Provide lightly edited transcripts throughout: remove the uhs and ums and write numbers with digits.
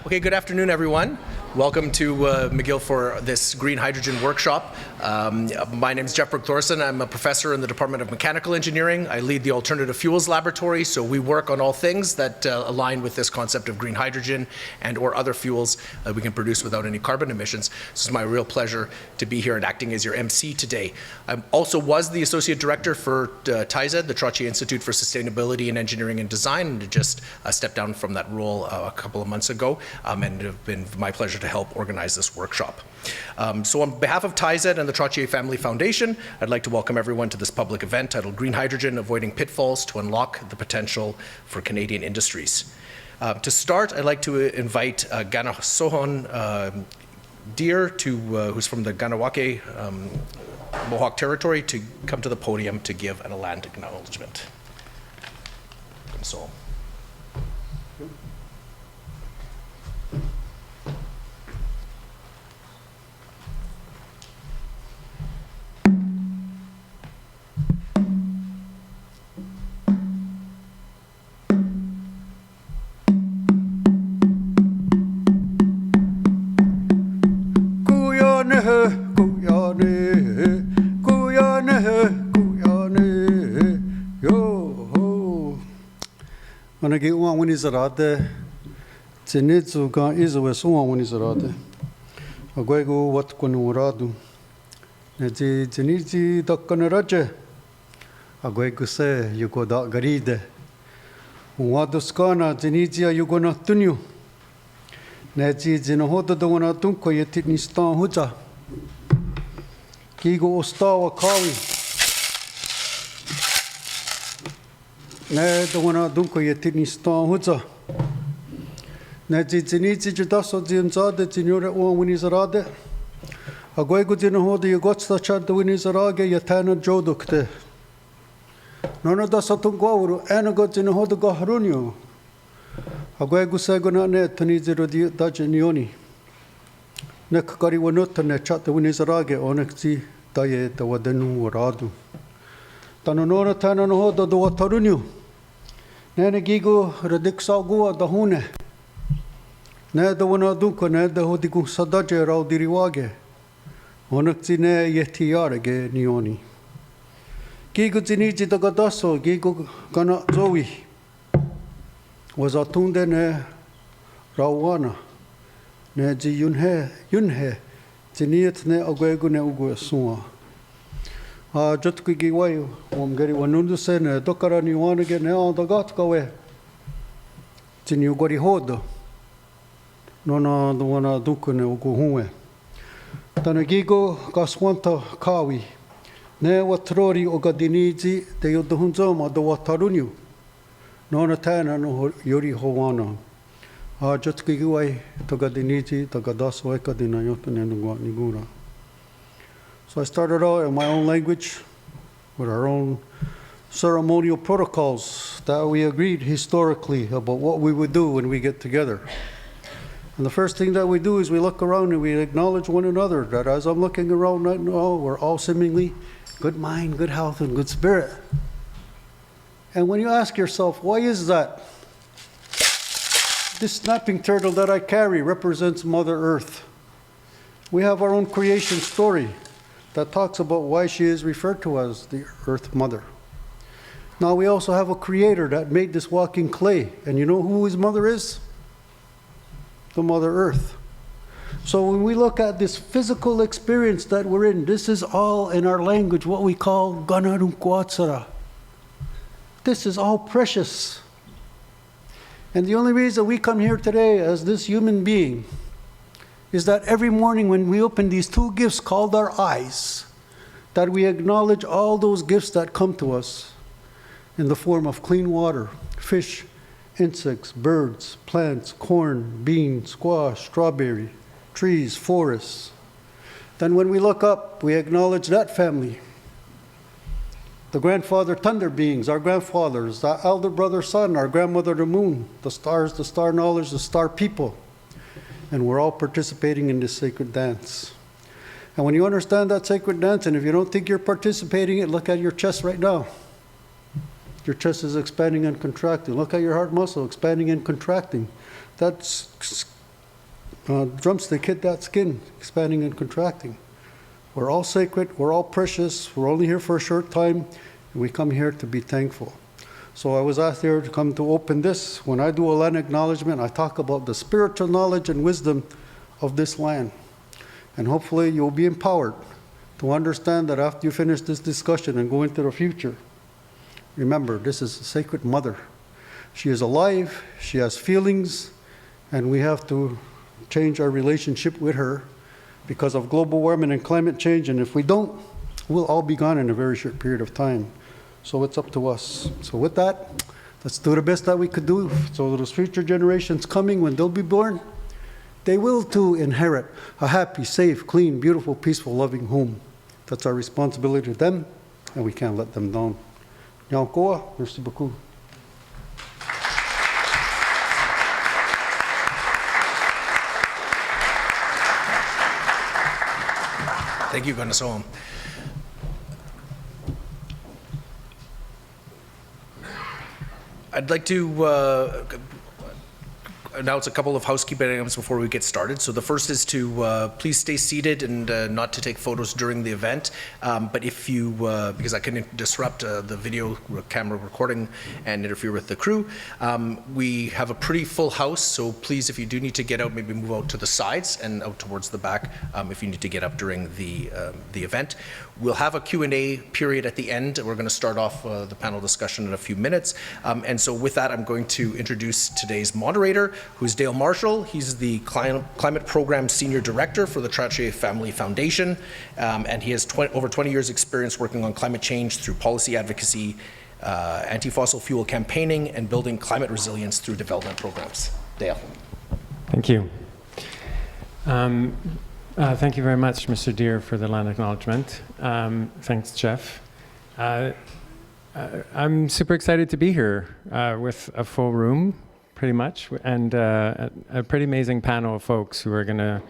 Okay, good afternoon, everyone. Welcome to McGill for this green hydrogen workshop. My name is Jeff Brooke-Thorson. I'm a professor in the Department of Mechanical Engineering. I lead the Alternative Fuels Laboratory, so we work on all things that align with this concept of green hydrogen and or other fuels that we can produce without any carbon emissions. This is my real pleasure to be here and acting as your MC today. I also was the Associate Director for TISED, the Trottier Institute for Sustainability in Engineering and Design, and just stepped down from that role a couple of months ago, and it has been my pleasure to help organize this workshop. So on behalf of TISED and the Trottier Family Foundation, I'd like to welcome everyone to this public event titled Green Hydrogen, Avoiding Pitfalls to Unlock the Potential for Canadian Industries. To start, I'd like to invite Ganasohon Deer, who's from the Ganawake Mohawk Territory, to come to the podium to give a land acknowledgement. So. Managi uang wani zarate, cenitsu ka izawes uang wani zarate. Agwego wat kunu radu. Neti cenitsi takkanarache. Agwego se yuko da garide. Unwaduskana cenitsi yuko na tunyu. Neti cenohoda dona tunko yetitni stan huja. Kigo ostawa kawi. Ne dona dunko yetitni stan huja. Neti cenitsi jitaso ziemzade cenure uang wini zarade. Agwego cenohoda yugotsta chadda wini zarage yatana jodukte. Nona da satunguauru enago cenohoda gaharunyo. Agwego segona ne tanizero di daje nioni. Nek kari wanota ne chatta wini zarage onekzi daye da wadenu waradu. Tanonora tana no hoda do watarunyo. Nene gigo radik saugua da hune. Ne da wana dunko ne da hodigu sadaje rao diriwage. Onekzi ne yetiarege nioni. Gigo ziniji da gadaso gigo gana zowi. Wazatunde ne rawana. Ne ji yunhe ziniyat ne agwego ne ugu sua. Jotku giwayo omgeri wanundu se ne dokara ni wanage ne ondagat kawe. Zinyu gori hodo. Nona duwana duku ne ugu huwe. Tana gigo kaswanta kawi. Ne watrori ogadiniji de yoduhunzoma do watarunyu. Nona tana no yori howana. Jotku giwai togadiniji tagadaso ekadina yotane nungwa nigura. So I started out in my own language with our own ceremonial protocols that we agreed historically about what we would do when we get together. And the first thing that we do is we look around and we acknowledge one another, that as I'm looking around right now, we're all seemingly good mind, good health, and good spirit. And when you ask yourself, why is that? This snapping turtle that I carry represents Mother Earth. We have our own creation story that talks about why she is referred to as the Earth Mother. Now we also have a creator that made this walking clay. And you know who his mother is? The Mother Earth. So when we look at this physical experience that we're in, this is all in our language, what we call ganarunkuatsara. This is all precious. And the only reason we come here today as this human being is that every morning when we open these two gifts called our eyes, that we acknowledge all those gifts that come to us in the form of clean water, fish, insects, birds, plants, corn, beans, squash, strawberry, trees, forests. Then when we look up, we acknowledge that family. The grandfather thunder beings, our grandfathers, the elder brother sun, our grandmother the moon, the stars, the star knowledge, the star people. And we're all participating in this sacred dance. And when you understand that sacred dance, and if you don't think you're participating in it, look at your chest right now. Your chest is expanding and contracting. Look at your heart muscle expanding and contracting. That's drumstick hit that skin, expanding and contracting. We're all sacred, we're all precious, we're only here for a short time, and we come here to be thankful. So I was asked here to come to open this. When I do a land acknowledgement, I talk about the spiritual knowledge and wisdom of this land. And hopefully you'll be empowered to understand that after you finish this discussion and go into the future, remember, this is a sacred mother. She is alive, she has feelings, and we have to change our relationship with her because of global warming and climate change. And if we don't, we'll all be gone in a very short period of time. So it's up to us. So with that, let's do the best that we could do so those future generations coming, when they'll be born, they will too inherit a happy, safe, clean, beautiful, peaceful, loving home. That's our responsibility to them, and we can't let them down. Nyankoa, merci beaucoup. Thank you, Ganasoam. I'd like to announce a couple of housekeeping items before we get started. So the first is to please stay seated and not to take photos during the event. But if you, because I can disrupt the video camera recording and interfere with the crew, we have a pretty full house. So please, if you do need to get out, maybe move out to the sides and out towards the back if you need to get up during the event. We'll have a Q&A period at the end. We're going to start off the panel discussion in a few minutes. And so with that, I'm going to introduce today's moderator, who's Dale Marshall. He's the Climate Program Senior Director for the Trottier Family Foundation. And he has over 20 years experience working on climate change through policy advocacy, anti-fossil fuel campaigning, and building climate resilience through development programs. Dale. Thank you. Thank you very much, Mr. Deere, for the land acknowledgement. Thanks, Jeff. I'm super excited to be here with a full room, pretty much, and a pretty amazing panel of folks who are going to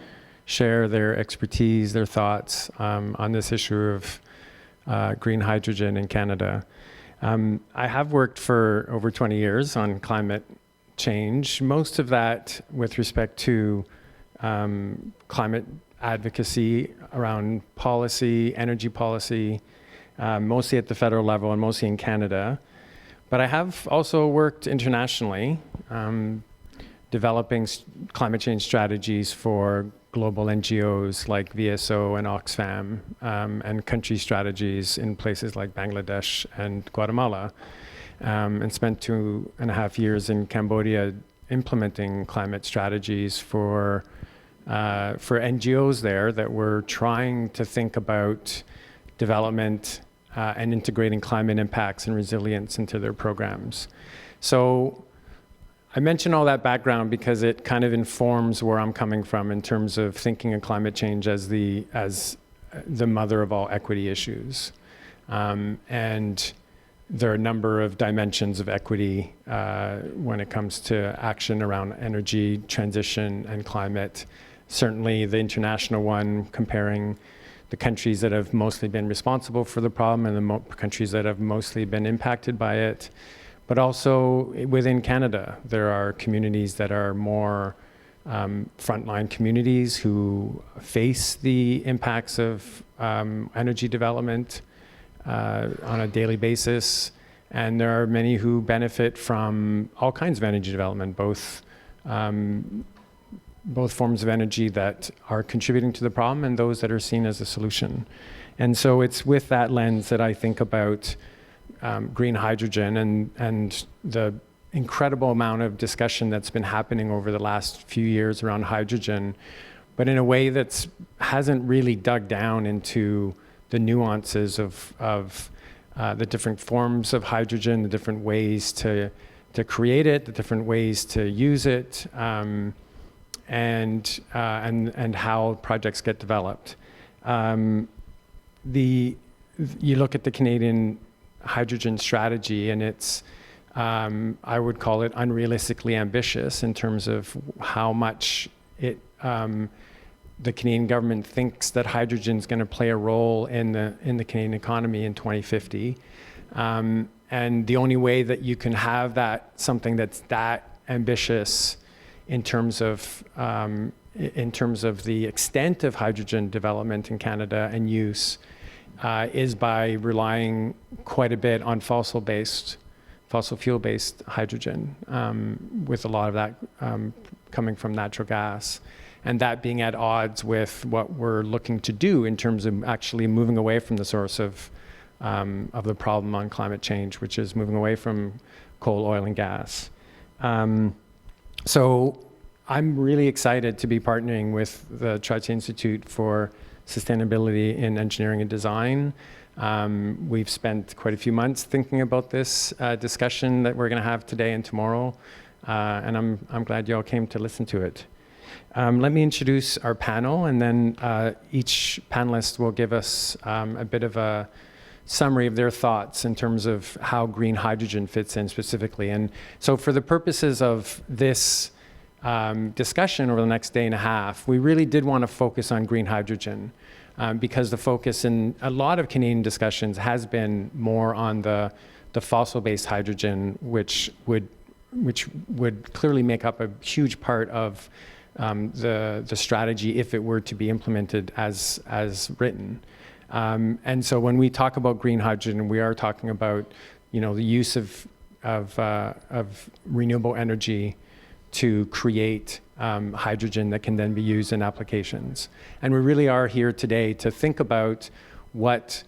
share their expertise, their thoughts on this issue of green hydrogen in Canada. I have worked for over 20 years on climate change, most of that with respect to climate advocacy around policy, energy policy, mostly at the federal level and mostly in Canada. But I have also worked internationally, developing climate change strategies for global NGOs like VSO and Oxfam, and country strategies in places like Bangladesh and Guatemala, and spent 2.5 years in Cambodia implementing climate strategies for NGOs there that were trying to think about development and integrating climate impacts and resilience into their programs. So I mention all that background because it kind of informs where I'm coming from in terms of thinking of climate change as the mother of all equity issues. And there are a number of dimensions of equity when it comes to action around energy transition and climate. Certainly the international one, comparing the countries that have mostly been responsible for the problem and the countries that have mostly been impacted by it. But also within Canada, there are communities that are more frontline communities who face the impacts of energy development on a daily basis. And there are many who benefit from all kinds of energy development, both forms of energy that are contributing to the problem and those that are seen as a solution. And so it's with that lens that I think about green hydrogen and the incredible amount of discussion that's been happening over the last few years around hydrogen, but in a way that hasn't really dug down into the nuances of the different forms of hydrogen, the different ways to create it, the different ways to use it, and how projects get developed. You look at the Canadian hydrogen strategy, and it's I would call it unrealistically ambitious in terms of how much it the Canadian government thinks that hydrogen is going to play a role in the Canadian economy in 2050. And the only way that you can have that something that's that ambitious in terms of in terms of the extent of hydrogen development in Canada and use is by relying quite a bit on fossil fuel-based hydrogen, with a lot of that coming from natural gas. And that being at odds with what we're looking to do in terms of actually moving away from the source of the problem on climate change, which is moving away from coal, oil, and gas. So I'm really excited to be partnering with the Trottier Institute for Sustainability in Engineering and Design. We've spent quite a few months thinking about this discussion that we're going to have today and tomorrow, and I'm glad you all came to listen to it. Let me introduce our panel, and then each panelist will give us a bit of a summary of their thoughts in terms of how green hydrogen fits in specifically. And so for the purposes of this discussion over the next day and a half, we really did want to focus on green hydrogen because the focus in a lot of Canadian discussions has been more on the fossil-based hydrogen, which would clearly make up a huge part of the strategy if it were to be implemented as written. And so when we talk about green hydrogen, we are talking about, the use of renewable energy to create hydrogen that can then be used in applications. And we really are here today to think about what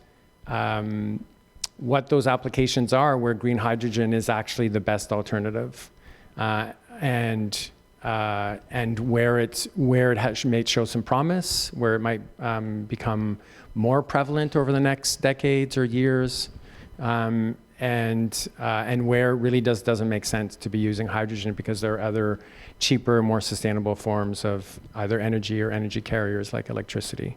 those applications are where green hydrogen is actually the best alternative, and where it may show some promise, where it might become more prevalent over the next decades or years, and where it really doesn't make sense to be using hydrogen because there are other cheaper, more sustainable forms of either energy or energy carriers like electricity.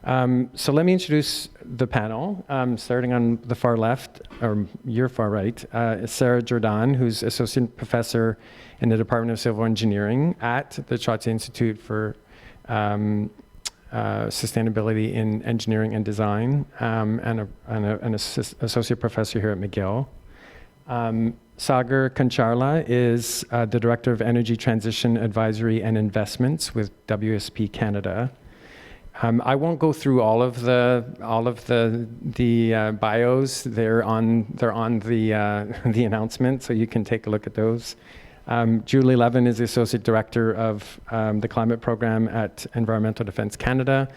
So let me introduce the panel, starting on the far left, or your far right, is Sarah Jordaan, who's Associate Professor in the Department of Civil Engineering at the Trottier Institute for Sustainability in Engineering and Design, and an Associate Professor here at McGill. Sagar Kancharla is the Director of Energy Transition Advisory and Investments with WSP Canada. I won't go through all of the bios. They're on the announcement, so you can take a look at those. Julie Levin is the Associate Director of the Climate Program at Environmental Defence Canada,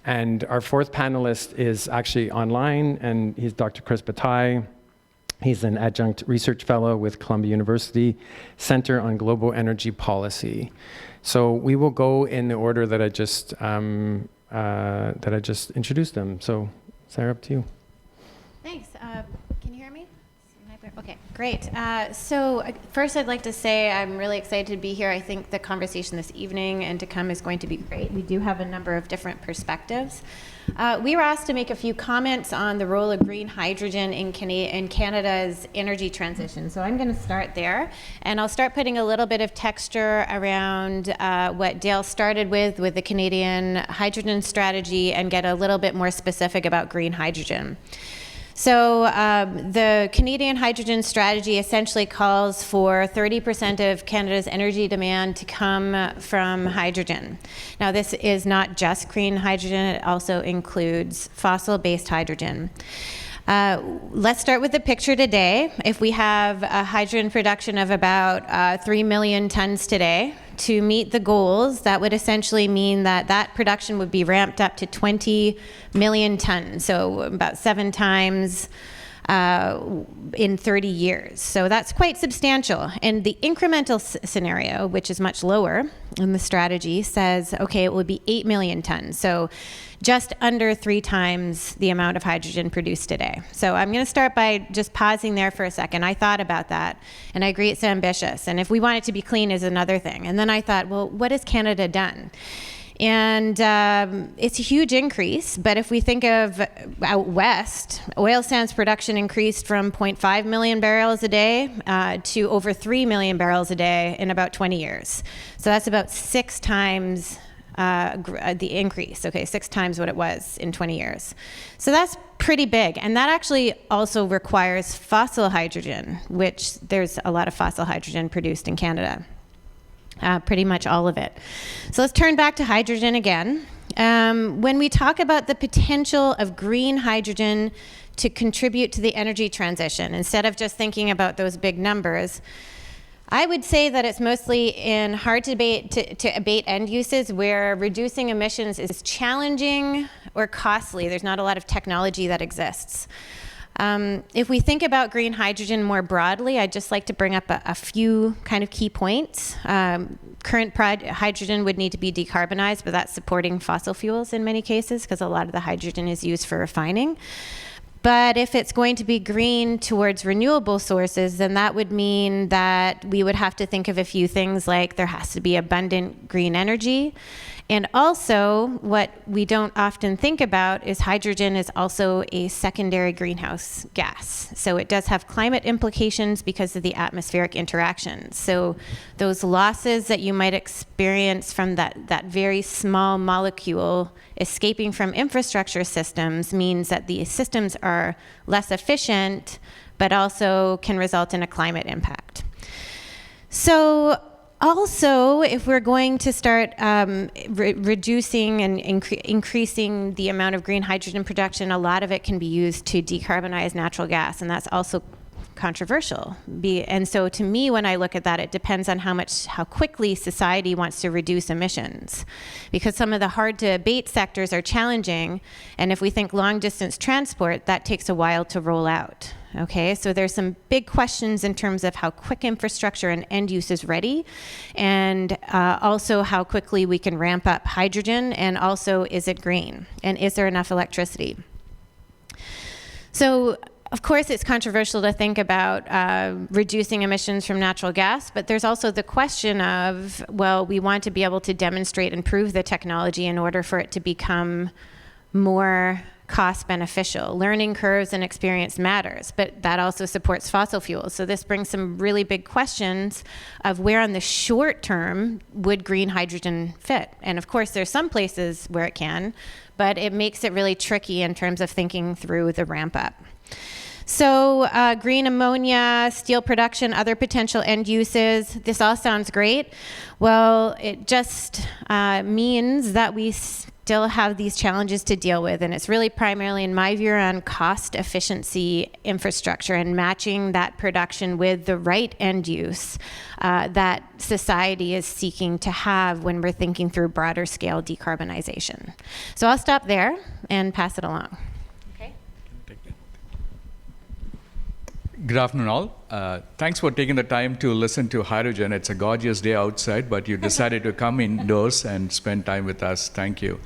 and our fourth panelist is actually online, and he's Dr. Chris Bataille. He's an Adjunct Research Fellow with Columbia University Center on Global Energy Policy. So we will go in the order that I just introduced them. So, Sarah, up to you. Thanks. Can you hear me? Okay, great. So first I'd like to say I'm really excited to be here. I think the conversation this evening and to come is going to be great. We do have a number of different perspectives. We were asked to make a few comments on the role of green hydrogen in Canada's energy transition. So I'm going to start there, and I'll start putting a little bit of texture around what Dale started with the Canadian hydrogen strategy, and get a little bit more specific about green hydrogen. So the Canadian hydrogen strategy essentially calls for 30% of Canada's energy demand to come from hydrogen. Now, this is not just green hydrogen, it also includes fossil-based hydrogen. Let's start with the picture today. If we have a hydrogen production of about 3 million tons today, to meet the goals, that would essentially mean that production would be ramped up to 20 million tons, so about 7 times in 30 years. So that's quite substantial. And the incremental scenario, which is much lower in the strategy, says, okay, it would be 8 million tons. So just under 3 times the amount of hydrogen produced today. So I'm going to start by just pausing there for a second. I thought about that, and I agree it's ambitious. And if we want it to be clean is another thing. And then I thought, well, what has Canada done? And it's a huge increase, but if we think of out west, oil sands production increased from 0.5 million barrels a day to over 3 million barrels a day in about 20 years. So that's about 6 times the increase, 6 times what it was in 20 years. So that's pretty big, and that actually also requires fossil hydrogen, which there's a lot of fossil hydrogen produced in Canada. pretty much all of it. So let's turn back to hydrogen again. When we talk about the potential of green hydrogen to contribute to the energy transition, instead of just thinking about those big numbers, I would say that it's mostly in hard to abate end uses where reducing emissions is challenging or costly. There's not a lot of technology that exists. If we think about green hydrogen more broadly, I'd just like to bring up a few kind of key points. Current hydrogen would need to be decarbonized, but that's supporting fossil fuels in many cases because a lot of the hydrogen is used for refining. But if it's going to be green towards renewable sources, then that would mean that we would have to think of a few things like there has to be abundant green energy. And also, what we don't often think about is hydrogen is also a secondary greenhouse gas. So it does have climate implications because of the atmospheric interactions. So those losses that you might experience from that very small molecule escaping from infrastructure systems means that the systems are less efficient, but also can result in a climate impact. So also, if we're going to start reducing and increasing the amount of green hydrogen production, a lot of it can be used to decarbonize natural gas, and that's also controversial. And so to me, when I look at that, it depends on how quickly society wants to reduce emissions. Because some of the hard to abate sectors are challenging, and if we think long distance transport, that takes a while to roll out. Okay, so there's some big questions in terms of how quick infrastructure and end use is ready, and also how quickly we can ramp up hydrogen, and also is it green, and is there enough electricity? So of course it's controversial to think about reducing emissions from natural gas, but there's also the question of, well, we want to be able to demonstrate and prove the technology in order for it to become more cost beneficial. Learning curves and experience matters, but that also supports fossil fuels. So this brings some really big questions of where on the short term would green hydrogen fit. And of course there's some places where it can, but it makes it really tricky in terms of thinking through the ramp up. So green ammonia, steel production, other potential end uses, this all sounds great. Well, it just means that we still have these challenges to deal with, and it's really primarily, in my view, on cost efficiency infrastructure and matching that production with the right end use that society is seeking to have when we're thinking through broader scale decarbonization. So I'll stop there and pass it along. Okay. Good afternoon, all. Thanks for taking the time to listen to hydrogen. It's a gorgeous day outside, but you decided to come indoors and spend time with us. Thank you.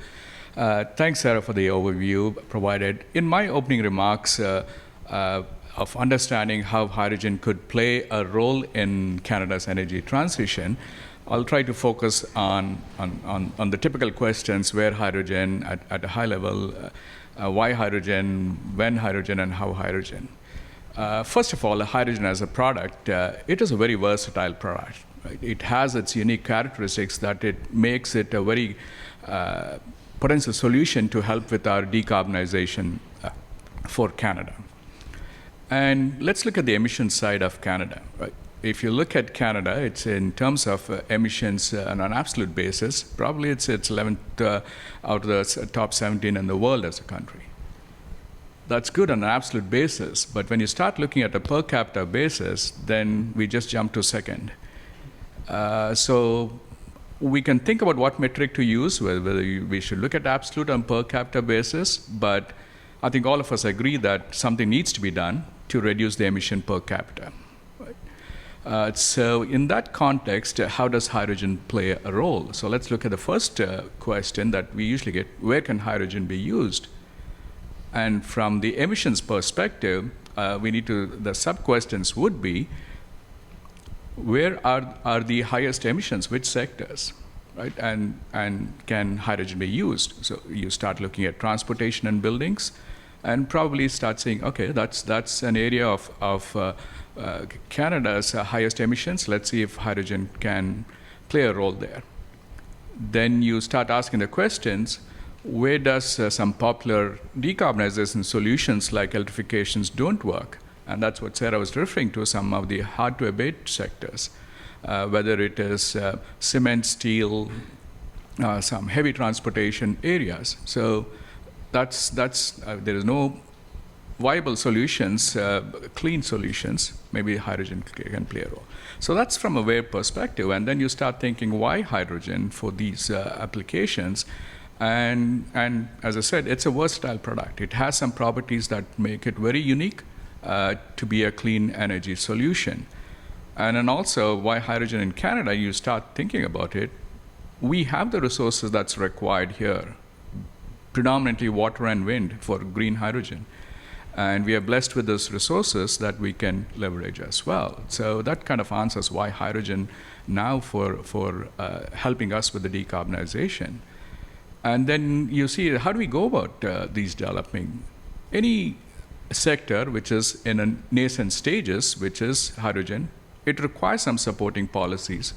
Thanks, Sarah, for the overview provided. In my opening remarks of understanding how hydrogen could play a role in Canada's energy transition, I'll try to focus on the typical questions: where hydrogen at a high level, why hydrogen, when hydrogen, and how hydrogen. First of all, hydrogen as a product, it is a very versatile product. Right? It has its unique characteristics that it makes it a very potential solution to help with our decarbonization for Canada. And let's look at the emissions side of Canada. Right? If you look at Canada, it's in terms of emissions on an absolute basis, probably it's 11th out of the top 17 in the world as a country. That's good on an absolute basis, but when you start looking at a per capita basis, then we just jump to second. So we can think about what metric to use, whether we should look at absolute on per capita basis, but I think all of us agree that something needs to be done to reduce the emission per capita. Right? So in that context, how does hydrogen play a role? So let's look at the first question that we usually get: where can hydrogen be used? And from the emissions perspective, the sub-questions would be, where are the highest emissions, which sectors, right? And can hydrogen be used? So you start looking at transportation and buildings, and probably start saying, okay, that's an area of Canada's highest emissions. Let's see if hydrogen can play a role there. Then you start asking the questions: where does some popular decarbonization solutions like electrifications don't work? And that's what Sarah was referring to, some of the hard-to-abate sectors. whether it is cement, steel, some heavy transportation areas. So there is no viable solutions, clean solutions. Maybe hydrogen can play a role. So that's from a where perspective, and then you start thinking, why hydrogen for these applications? And as I said, it's a versatile product. It has some properties that make it very unique to be a clean energy solution. And then also, why hydrogen in Canada? You start thinking about it. We have the resources that's required here, predominantly water and wind for green hydrogen. And we are blessed with those resources that we can leverage as well. So that kind of answers why hydrogen now for helping us with the decarbonization. And then you see, how do we go about these developing? Any sector which is in a nascent stages, which is hydrogen, it requires some supporting policies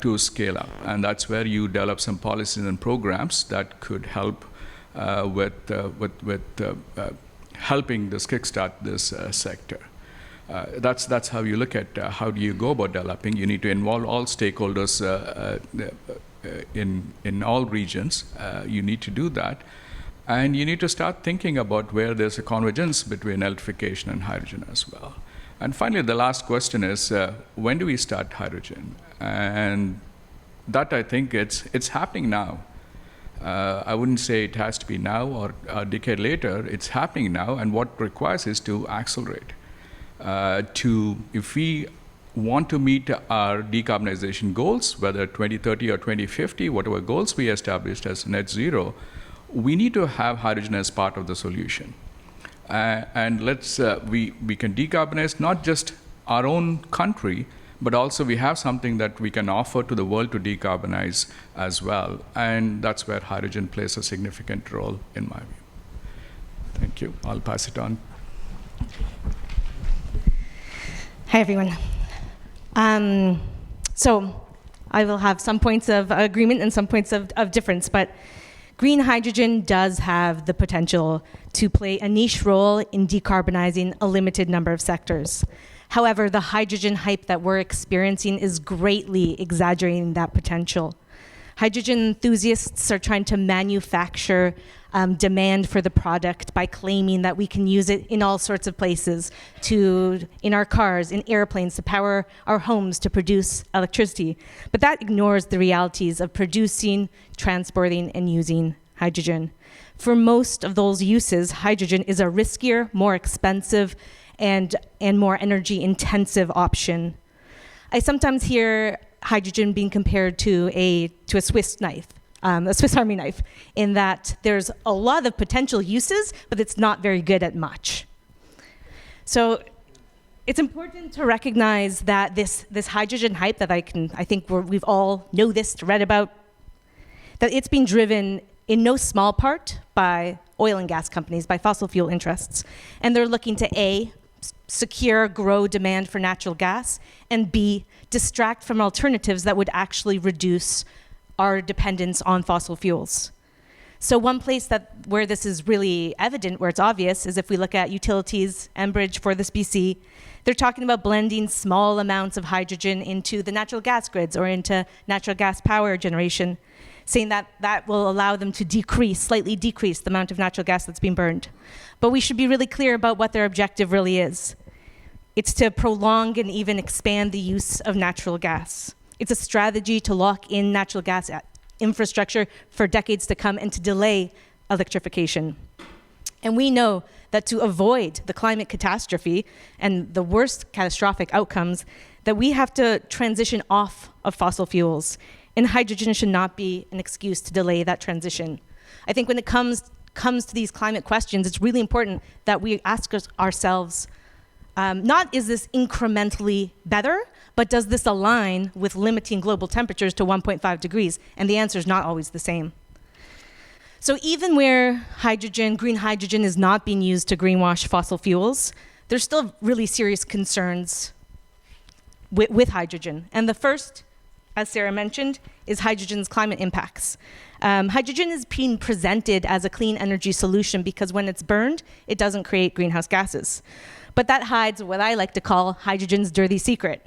to scale up. And that's where you develop some policies and programs that could help with helping this kickstart this sector. That's how you look at how do you go about developing. You need to involve all stakeholders in all regions. You need to do that. And you need to start thinking about where there's a convergence between electrification and hydrogen as well. And finally, the last question is, when do we start hydrogen? And that, I think, it's happening now. I wouldn't say it has to be now or a decade later. It's happening now, and what it requires is to accelerate. If we want to meet our decarbonization goals, whether 2030 or 2050, whatever goals we established as net zero, we need to have hydrogen as part of the solution. And we can decarbonize not just our own country, but also we have something that we can offer to the world to decarbonize as well. And that's where hydrogen plays a significant role, in my view. Thank you. I'll pass it on. Hi, everyone. So I will have some points of agreement and some points of difference, but green hydrogen does have the potential to play a niche role in decarbonizing a limited number of sectors. However, the hydrogen hype that we're experiencing is greatly exaggerating that potential. Hydrogen enthusiasts are trying to manufacture demand for the product by claiming that we can use it in all sorts of places, in our cars, in airplanes, to power our homes, to produce electricity. But that ignores the realities of producing, transporting, and using hydrogen. For most of those uses, hydrogen is a riskier, more expensive, and more energy-intensive option. I sometimes hear hydrogen being compared to a Swiss knife, a Swiss Army knife, in that there's a lot of potential uses, but it's not very good at much. So it's important to recognize that this hydrogen hype that I think we've all noticed, read about, that it's being driven in no small part by oil and gas companies, by fossil fuel interests. And they're looking to A, secure, grow demand for natural gas, and B, distract from alternatives that would actually reduce our dependence on fossil fuels. So one place where this is really evident, where it's obvious, is if we look at utilities, Enbridge for this BC, they're talking about blending small amounts of hydrogen into the natural gas grids or into natural gas power generation, saying that that will allow them to slightly decrease the amount of natural gas that's being burned. But we should be really clear about what their objective really is. It's to prolong and even expand the use of natural gas. It's a strategy to lock in natural gas infrastructure for decades to come and to delay electrification. And we know that to avoid the climate catastrophe and the worst catastrophic outcomes, that we have to transition off of fossil fuels. And hydrogen should not be an excuse to delay that transition. I think when it comes to these climate questions, it's really important that we ask ourselves, not is this incrementally better, but does this align with limiting global temperatures to 1.5 degrees? And the answer is not always the same. So even where green hydrogen is not being used to greenwash fossil fuels, there's still really serious concerns with hydrogen. And the first, as Sarah mentioned, is hydrogen's climate impacts. Hydrogen is being presented as a clean energy solution because when it's burned, it doesn't create greenhouse gases. But that hides what I like to call hydrogen's dirty secret.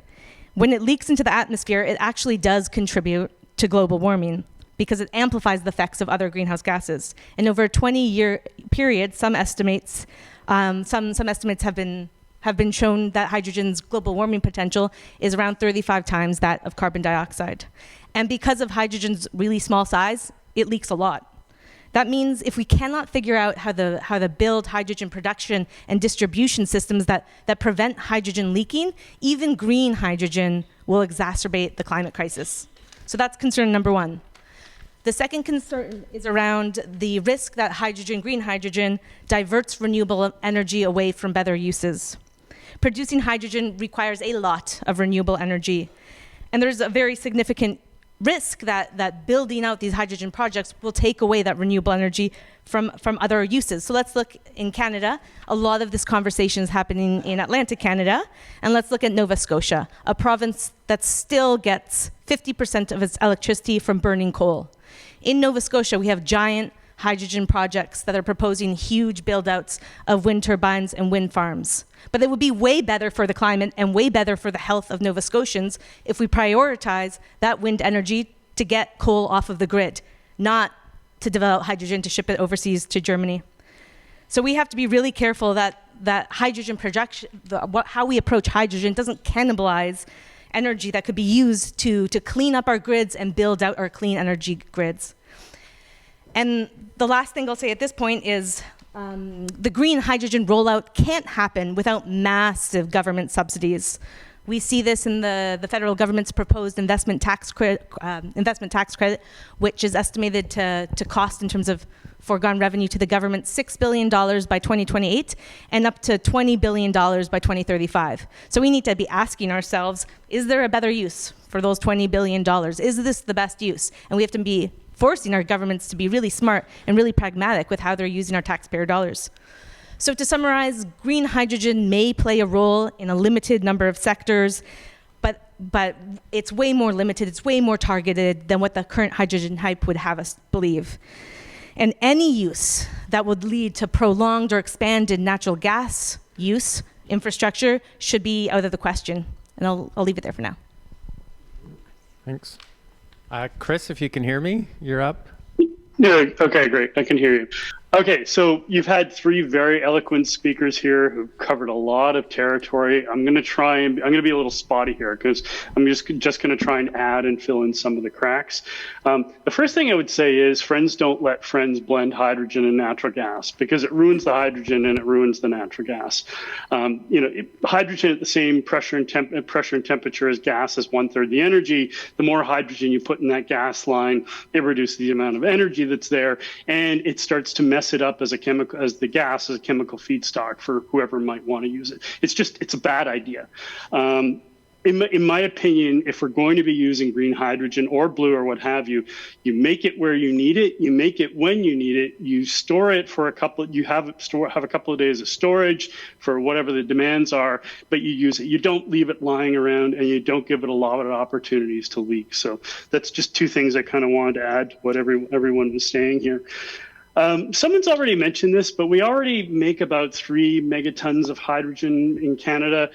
When it leaks into the atmosphere, it actually does contribute to global warming because it amplifies the effects of other greenhouse gases. And over a 20-year period, some estimates have been shown that hydrogen's global warming potential is around 35 times that of carbon dioxide. And because of hydrogen's really small size, it leaks a lot. That means if we cannot figure out how to build hydrogen production and distribution systems that prevent hydrogen leaking, even green hydrogen will exacerbate the climate crisis. So that's concern number one. The second concern is around the risk that green hydrogen, diverts renewable energy away from better uses. Producing hydrogen requires a lot of renewable energy. And there's a very significant risk that building out these hydrogen projects will take away that renewable energy from other uses. So let's look in Canada. A lot of this conversation is happening in Atlantic Canada. And let's look at Nova Scotia, a province that still gets 50% of its electricity from burning coal. In Nova Scotia, we have giant hydrogen projects that are proposing huge build-outs of wind turbines and wind farms. But it would be way better for the climate and way better for the health of Nova Scotians if we prioritize that wind energy to get coal off of the grid, not to develop hydrogen to ship it overseas to Germany. So we have to be really careful that hydrogen production, how we approach hydrogen doesn't cannibalize energy that could be used to clean up our grids and build out our clean energy grids. And the last thing I'll say at this point is the green hydrogen rollout can't happen without massive government subsidies. We see this in the federal government's proposed investment tax credit, which is estimated to cost in terms of foregone revenue to the government $6 billion by 2028 and up to $20 billion by 2035. So we need to be asking ourselves, is there a better use for those $20 billion? Is this the best use? And we have to be forcing our governments to be really smart and really pragmatic with how they're using our taxpayer dollars. So to summarize, green hydrogen may play a role in a limited number of sectors, but it's way more limited, it's way more targeted than what the current hydrogen hype would have us believe. And any use that would lead to prolonged or expanded natural gas use infrastructure should be out of the question. And I'll leave it there for now. Thanks. Chris, if you can hear me, you're up. Yeah, okay, great. I can hear you. Okay, so you've had three very eloquent speakers here who've covered a lot of territory. I'm going to be a little spotty here because I'm just going to try and add and fill in some of the cracks. The first thing I would say is friends don't let friends blend hydrogen and natural gas because it ruins the hydrogen and it ruins the natural gas. Hydrogen at the same pressure and temperature as gas is 1/3 the energy. The more hydrogen you put in that gas line, it reduces the amount of energy that's there, and it starts to mess it up as a chemical feedstock for whoever might want to use it. It's a bad idea. In my opinion, if we're going to be using green hydrogen or blue or what have you, you make it where you need it, you make it when you need it, you store it for have a couple of days of storage for whatever the demands are, but you use it. You don't leave it lying around and you don't give it a lot of opportunities to leak. So that's just two things I kind of wanted to add to what everyone was saying here. Someone's already mentioned this, but we already make about 3 megatons of hydrogen in Canada.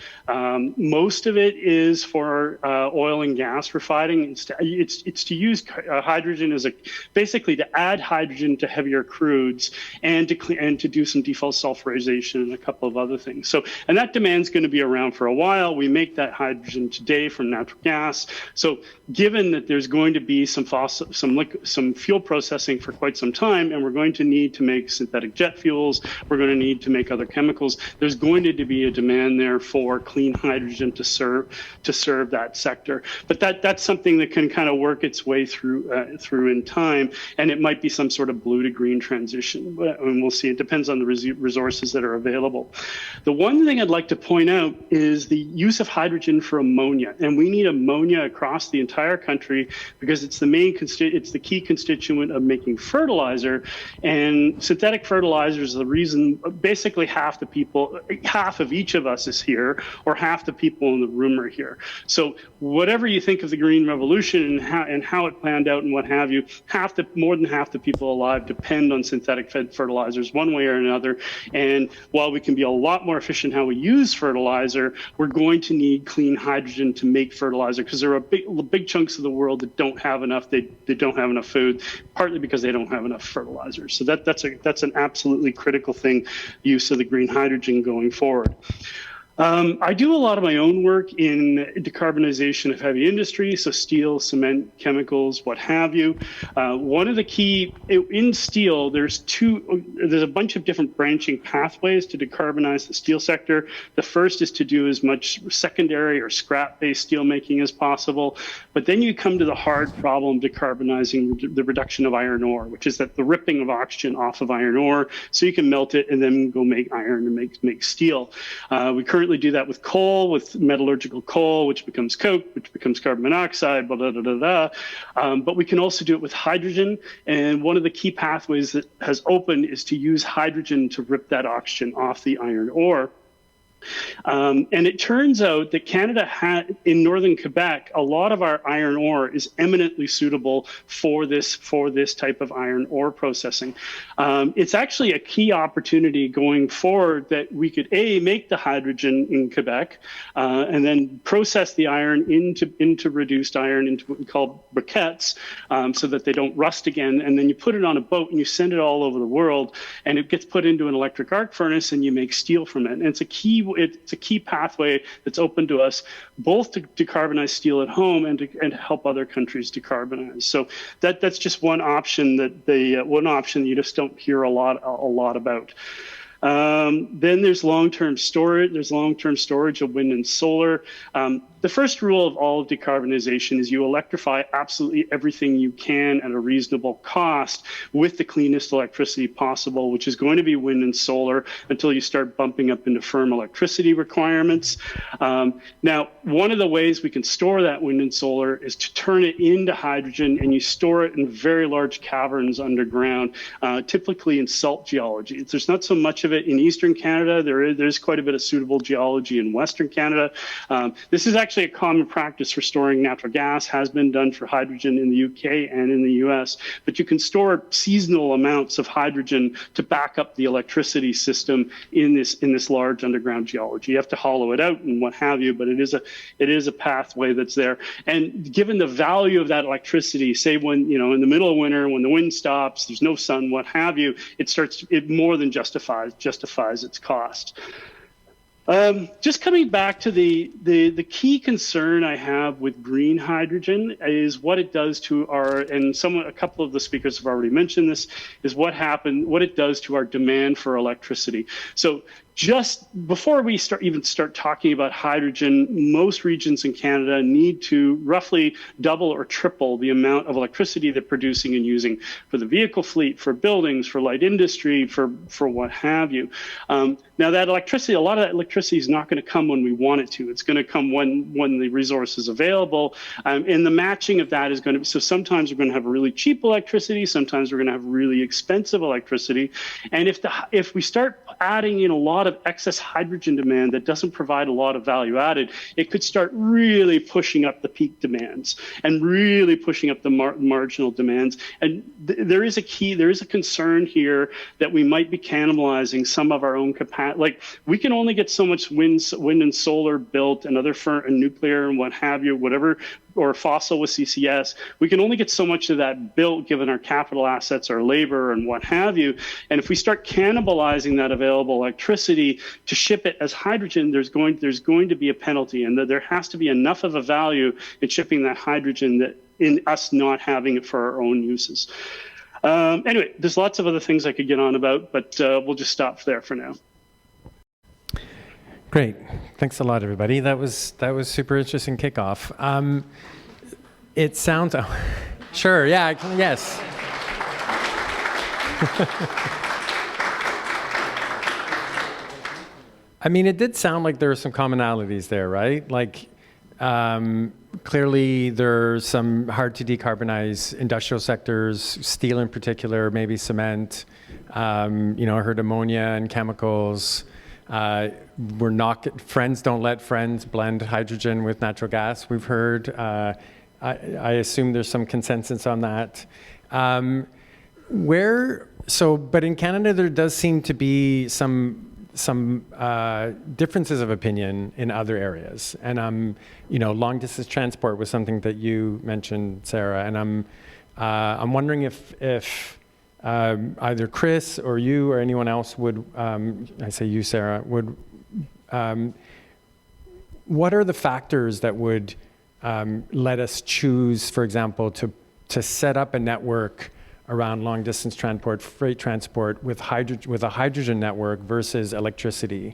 Most of it is for oil and gas refining. It's to use hydrogen as basically to add hydrogen to heavier crudes and to do some desulfurization and a couple of other things. And that demand's going to be around for a while. We make that hydrogen today from natural gas. So given that there's going to be some fuel processing for quite some time, and we're going to need to make synthetic jet fuels, we're going to need to make other chemicals, there's going to be a demand there for clean hydrogen to serve that sector. But that's something that can kind of work its way through in time, and it might be some sort of blue to green transition, and we'll see. It depends on the resources that are available. The one thing I'd like to point out is the use of hydrogen for ammonia, and we need ammonia across the entire country because it's the key constituent of making fertilizer. And synthetic fertilizers is the reason basically half of each of us is here, or half the people in the room are here. So whatever you think of the Green Revolution and how it planned out and what have you, more than half the people alive depend on synthetic fertilizers one way or another. And while we can be a lot more efficient how we use fertilizer, we're going to need clean hydrogen to make fertilizer, because there are big chunks of the world that don't have enough. They don't have enough food, partly because they don't have enough fertilizer. So that's an absolutely critical thing, use of the green hydrogen going forward. I do a lot of my own work in decarbonization of heavy industry, so steel, cement, chemicals, what have you. One of the key, in steel, there's a bunch of different branching pathways to decarbonize the steel sector. The first is to do as much secondary or scrap-based steelmaking as possible, but then you come to the hard problem decarbonizing the reduction of iron ore, which is that the ripping of oxygen off of iron ore, so you can melt it and then go make iron and make steel. We currently do that with coal, with metallurgical coal, which becomes coke, which becomes carbon monoxide, blah, blah, blah, blah, blah. But we can also do it with hydrogen. And one of the key pathways that has opened is to use hydrogen to rip that oxygen off the iron ore. And it turns out that Canada in northern Quebec, a lot of our iron ore is eminently suitable for this type of iron ore processing. It's actually a key opportunity going forward that we could make the hydrogen in Quebec, and then process the iron into reduced iron, into what we call briquettes, so that they don't rust again. And then you put it on a boat and you send it all over the world, and it gets put into an electric arc furnace and you make steel from it. And it's a key pathway that's open to us, both to decarbonize steel at home and to help other countries decarbonize. So that's just one option that you just don't hear a lot about. Then there's long-term storage. There's long-term storage of wind and solar. The first rule of all of decarbonization is you electrify absolutely everything you can at a reasonable cost with the cleanest electricity possible, which is going to be wind and solar, until you start bumping up into firm electricity requirements. Now, one of the ways we can store that wind and solar is to turn it into hydrogen, and you store it in very large caverns underground, typically in salt geology. There's not so much of it in Eastern Canada. There's quite a bit of suitable geology in Western Canada. This is actually a common practice for storing natural gas, has been done for hydrogen in the UK and in the US, but you can store seasonal amounts of hydrogen to back up the electricity system in this large underground geology. You have to hollow it out and what have you, but it is a pathway that's there. And given the value of that electricity, say when, in the middle of winter, when the wind stops, there's no sun, what have you, it more than justifies its cost. Just coming back to the key concern I have with green hydrogen is what it does to a couple of the speakers have already mentioned this, is what it does to our demand for electricity. So just before we start talking about hydrogen, most regions in Canada need to roughly double or triple the amount of electricity they're producing and using for the vehicle fleet, for buildings, for light industry, for what have you. Now that electricity, a lot of that electricity is not going to come when we want it to. It's going to come when the resource is available. And the matching of that is going to be, so sometimes we're going to have really cheap electricity, sometimes we're going to have really expensive electricity. And if we start adding in a lot of excess hydrogen demand that doesn't provide a lot of value added, it could start really pushing up the peak demands and really pushing up the marginal demands. And there is a concern here that we might be cannibalizing some of our own capacity. Like, we can only get so much wind and solar built, and and nuclear and what have you, whatever, or fossil with CCS. We can only get so much of that built given our capital assets, our labor, and what have you. And if we start cannibalizing that available electricity to ship it as hydrogen, there's going to be a penalty, and there has to be enough of a value in shipping that hydrogen that in us not having it for our own uses. Anyway, there's lots of other things I could get on about, but we'll just stop there for now. Great. Thanks a lot, everybody. That was super interesting kickoff. It sounds... Sure, yeah, yes. I mean, it did sound like there were some commonalities there, right? Like, clearly there's some hard to decarbonize industrial sectors, steel in particular, maybe cement. I heard ammonia and chemicals. Friends don't let friends blend hydrogen with natural gas, we've heard. I assume there's some consensus on that. But in Canada, there does seem to be some differences of opinion in other areas. And long distance transport was something that you mentioned, Sarah. And I'm wondering if either Chris or you or anyone else would, I say you, Sarah, would, what are the factors that would let us choose, for example, to set up a network around long distance transport, freight transport with a hydrogen network versus electricity?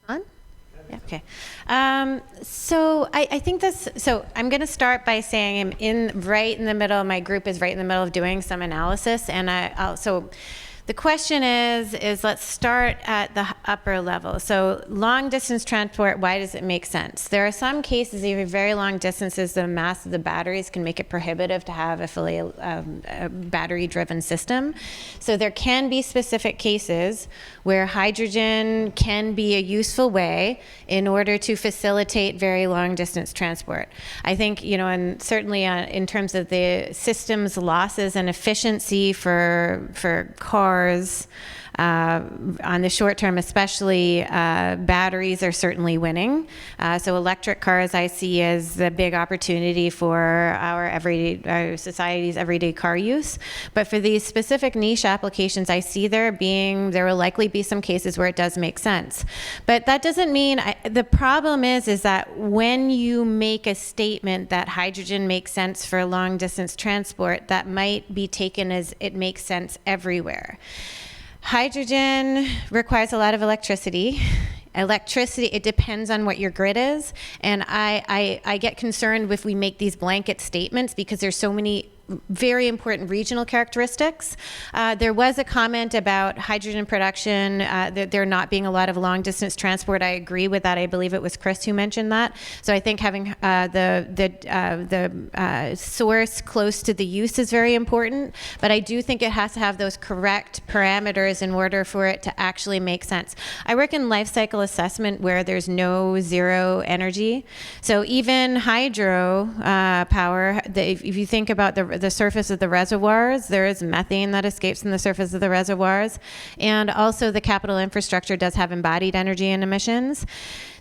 On? Yeah, okay. So I think so I'm going to start by saying right in the middle, my group is right in the middle of doing some analysis, and so the question is let's start at the upper level. So long distance transport, why does it make sense? There are some cases, even very long distances, the mass of the batteries can make it prohibitive to have a fully battery driven system. So there can be specific cases where hydrogen can be a useful way in order to facilitate very long distance transport. I think, and certainly in terms of the system's losses and efficiency for cars, on the short term especially, batteries are certainly winning. So electric cars I see as the big opportunity for our society's everyday car use. But for these specific niche applications, I see there will likely be some cases where it does make sense. But that doesn't mean, the problem is that when you make a statement that hydrogen makes sense for long distance transport, that might be taken as it makes sense everywhere. Hydrogen requires a lot of electricity. It depends on what your grid is. And I get concerned if we make these blanket statements because there's so many very important regional characteristics. There was a comment about hydrogen production, there not being a lot of long distance transport. I agree with that. I believe it was Chris who mentioned that. So I think having the source close to the use is very important, but I do think it has to have those correct parameters in order for it to actually make sense. I work in life cycle assessment where there's no zero energy. So even hydro power, if you think about the surface of the reservoirs, there is methane that escapes from the surface of the reservoirs. And also the capital infrastructure does have embodied energy and emissions.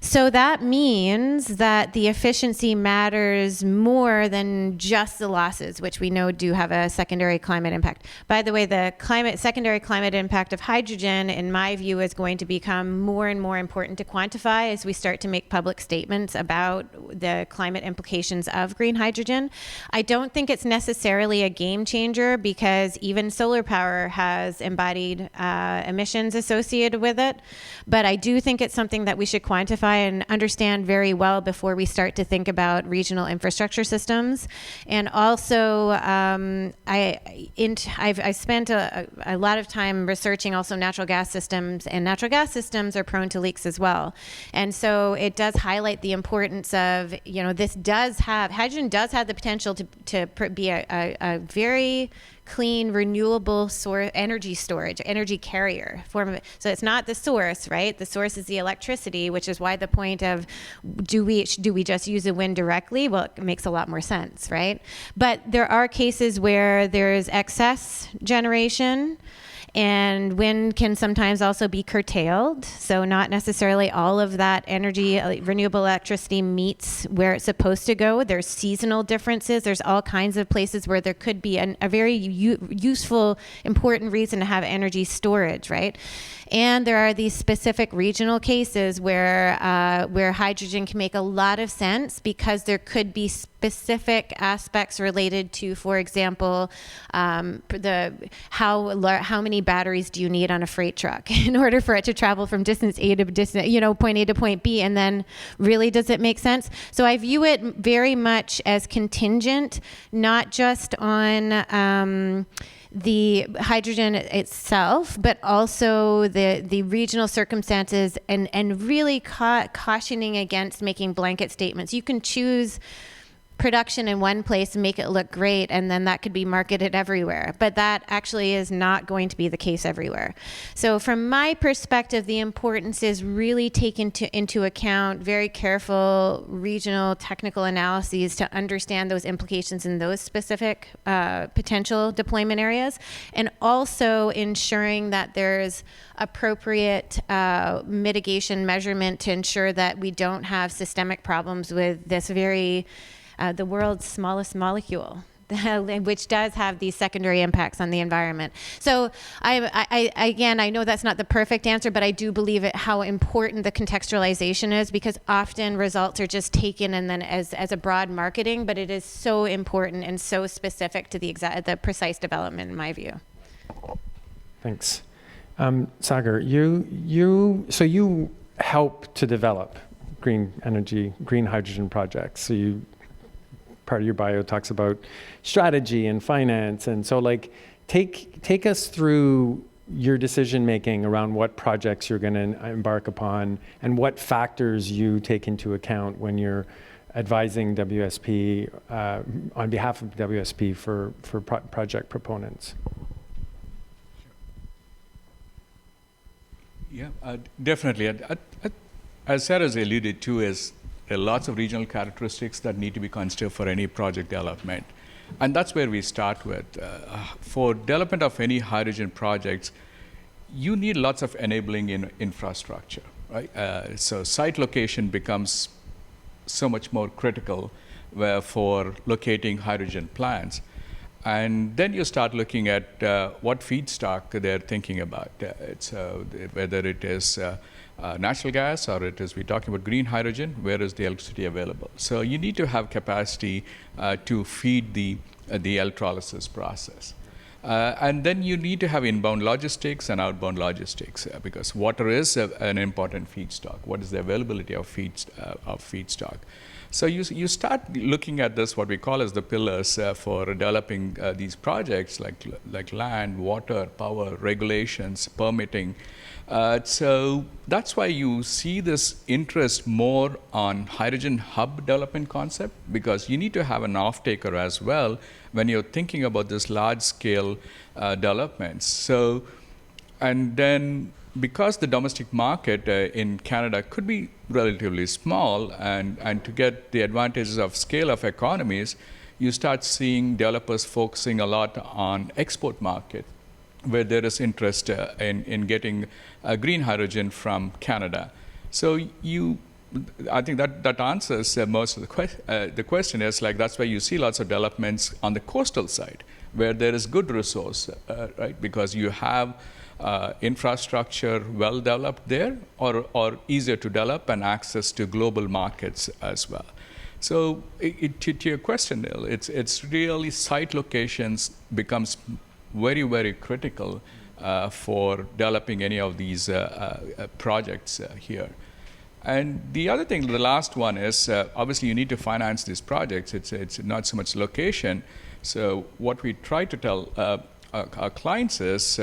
So that means that the efficiency matters more than just the losses, which we know do have a secondary climate impact. By the way, the secondary climate impact of hydrogen, in my view, is going to become more and more important to quantify as we start to make public statements about the climate implications of green hydrogen. I don't think it's necessarily a game changer because even solar power has embodied emissions associated with it. But I do think it's something that we should quantify and understand very well before we start to think about regional infrastructure systems. And also, I spent a lot of time researching also natural gas systems, and natural gas systems are prone to leaks as well. And so it does highlight the importance of, hydrogen does have the potential to be a very clean, renewable energy storage, energy carrier form of it. So it's not the source, right? The source is the electricity, which is why the point of do we just use the wind directly? Well, it makes a lot more sense, right? But there are cases where there's excess generation, and wind can sometimes also be curtailed. So not necessarily all of that energy, renewable electricity meets where it's supposed to go. There's seasonal differences. There's all kinds of places where there could be a very useful, important reason to have energy storage, right? And there are these specific regional cases where hydrogen can make a lot of sense because there could be specific aspects related to, for example, how many batteries do you need on a freight truck in order for it to travel from distance A to point A to point B, and then really does it make sense? So I view it very much as contingent, not just on the hydrogen itself, but also the regional circumstances, and really cautioning against making blanket statements. You can choose production in one place and make it look great, and then that could be marketed everywhere. But that actually is not going to be the case everywhere. So from my perspective, the importance is really taking into account very careful regional technical analyses to understand those implications in those specific potential deployment areas, and also ensuring that there's appropriate mitigation measurement to ensure that we don't have systemic problems with this very the world's smallest molecule, which does have these secondary impacts on the environment. So I know that's not the perfect answer, but I do believe how important the contextualization is, because often results are just taken and then as a broad marketing, but it is so important and so specific to the precise development, in my view. Thanks. Sagar, you help to develop green hydrogen projects. So part of your bio talks about strategy and finance, and so take us through your decision making around what projects you're going to embark upon and what factors you take into account when you're advising WSP on behalf of WSP for project proponents. Yeah, definitely. As Sarah's alluded to, there are lots of regional characteristics that need to be considered for any project development. And that's where we start with. For development of any hydrogen projects, you need lots of enabling infrastructure, right? So site location becomes so much more critical for locating hydrogen plants. And then you start looking at what feedstock they're thinking about. Whether it is natural gas or we're talking about green hydrogen, where is the electricity available? So you need to have capacity to feed the electrolysis process. And then you need to have inbound logistics and outbound logistics because water is an important feedstock. What is the availability of feedstock? So you start looking at this, what we call as the pillars for developing these projects, like land, water, power, regulations, permitting. So that's why you see this interest more on hydrogen hub development concept, because you need to have an off-taker as well when you're thinking about this large-scale developments. So, and then because the domestic market in Canada could be relatively small, and to get the advantages of scale of economies, you start seeing developers focusing a lot on export market, where there is interest in getting green hydrogen from Canada. So I think that answers most of the question is that's why you see lots of developments on the coastal side, where there is good resource, right? Because you have infrastructure well developed there, or easier to develop, and access to global markets as well. So to your question, Neil, it's really site locations becomes very, very critical for developing any of these projects here. And the other thing, the last one is obviously you need to finance these projects. It's not so much location. So what we try to tell our clients is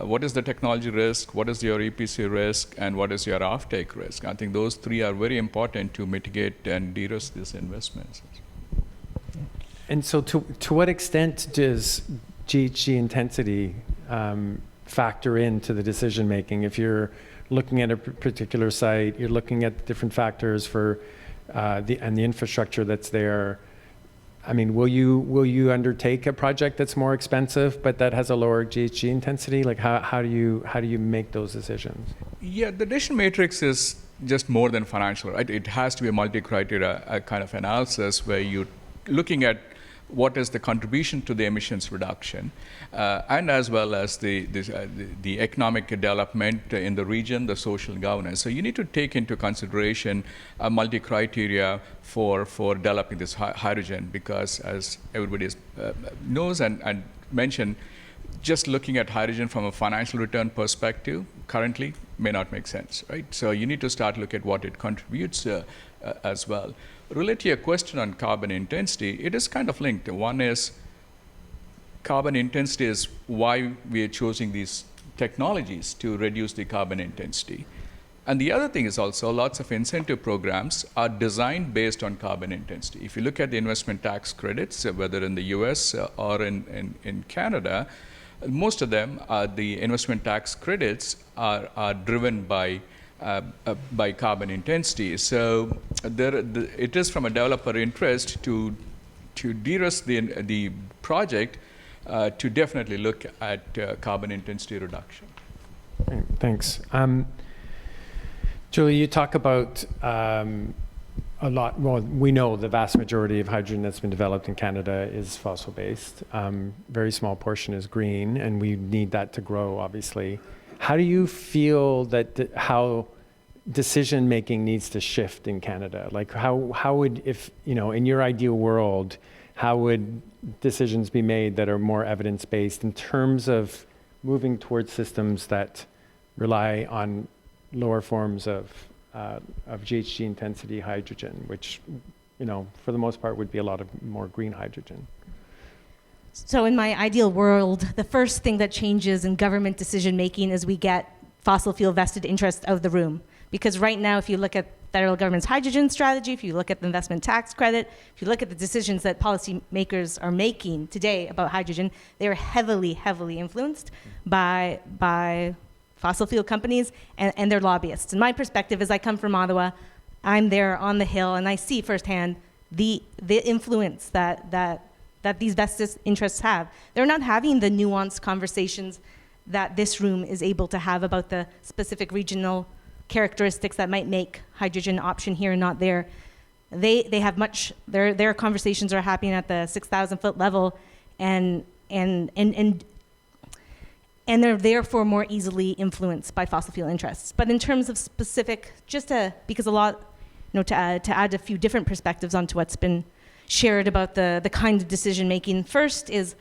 what is the technology risk, what is your EPC risk, and what is your offtake risk. I think those three are very important to mitigate and de-risk these investments. And so to what extent does GHG intensity factor into the decision making? If you're looking at a particular site, you're looking at different factors for the infrastructure that's there. I mean, will you undertake a project that's more expensive but that has a lower GHG intensity? Like how do you make those decisions? Yeah, the decision matrix is just more than financial, right? It has to be a multi-criteria kind of analysis where you're looking at what is the contribution to the emissions reduction, and as well as the economic development in the region, the social governance. So you need to take into consideration a multi-criteria for developing this hydrogen, because as everybody knows and mentioned, just looking at hydrogen from a financial return perspective currently may not make sense, right? So you need to start looking at what it contributes as well. Related to your question on carbon intensity, it is kind of linked. One is carbon intensity is why we are choosing these technologies to reduce the carbon intensity. And the other thing is also lots of incentive programs are designed based on carbon intensity. If you look at the investment tax credits, whether in the US or in Canada, most of them, the investment tax credits are driven by carbon intensity. So it is from a developer interest to de-risk the project to definitely look at carbon intensity reduction. Great, thanks. Julie, you talk about a lot, well, we know the vast majority of hydrogen that's been developed in Canada is fossil-based. Very small portion is green, and we need that to grow, obviously. How do you feel that how decision-making needs to shift in Canada? Like how would, if, you know, in your ideal world, how would decisions be made that are more evidence-based in terms of moving towards systems that rely on lower forms of GHG intensity hydrogen, which, you know, for the most part would be a lot of more green hydrogen? So in my ideal world, the first thing that changes in government decision making is we get fossil fuel vested interests out of the room. Because right now, if you look at federal government's hydrogen strategy, if you look at the investment tax credit, if you look at the decisions that policymakers are making today about hydrogen, they are heavily, heavily influenced by fossil fuel companies and their lobbyists. And my perspective is I come from Ottawa, I'm there on the Hill, and I see firsthand the influence that these vested interests have. They're not having the nuanced conversations that this room is able to have about the specific regional characteristics that might make hydrogen option here and not there. They have much, their conversations are happening at the 6,000 foot level, and they're therefore more easily influenced by fossil fuel interests. But in terms of specific, because a lot, you know, to add a few different perspectives onto what's been shared about the kind of decision making. First is,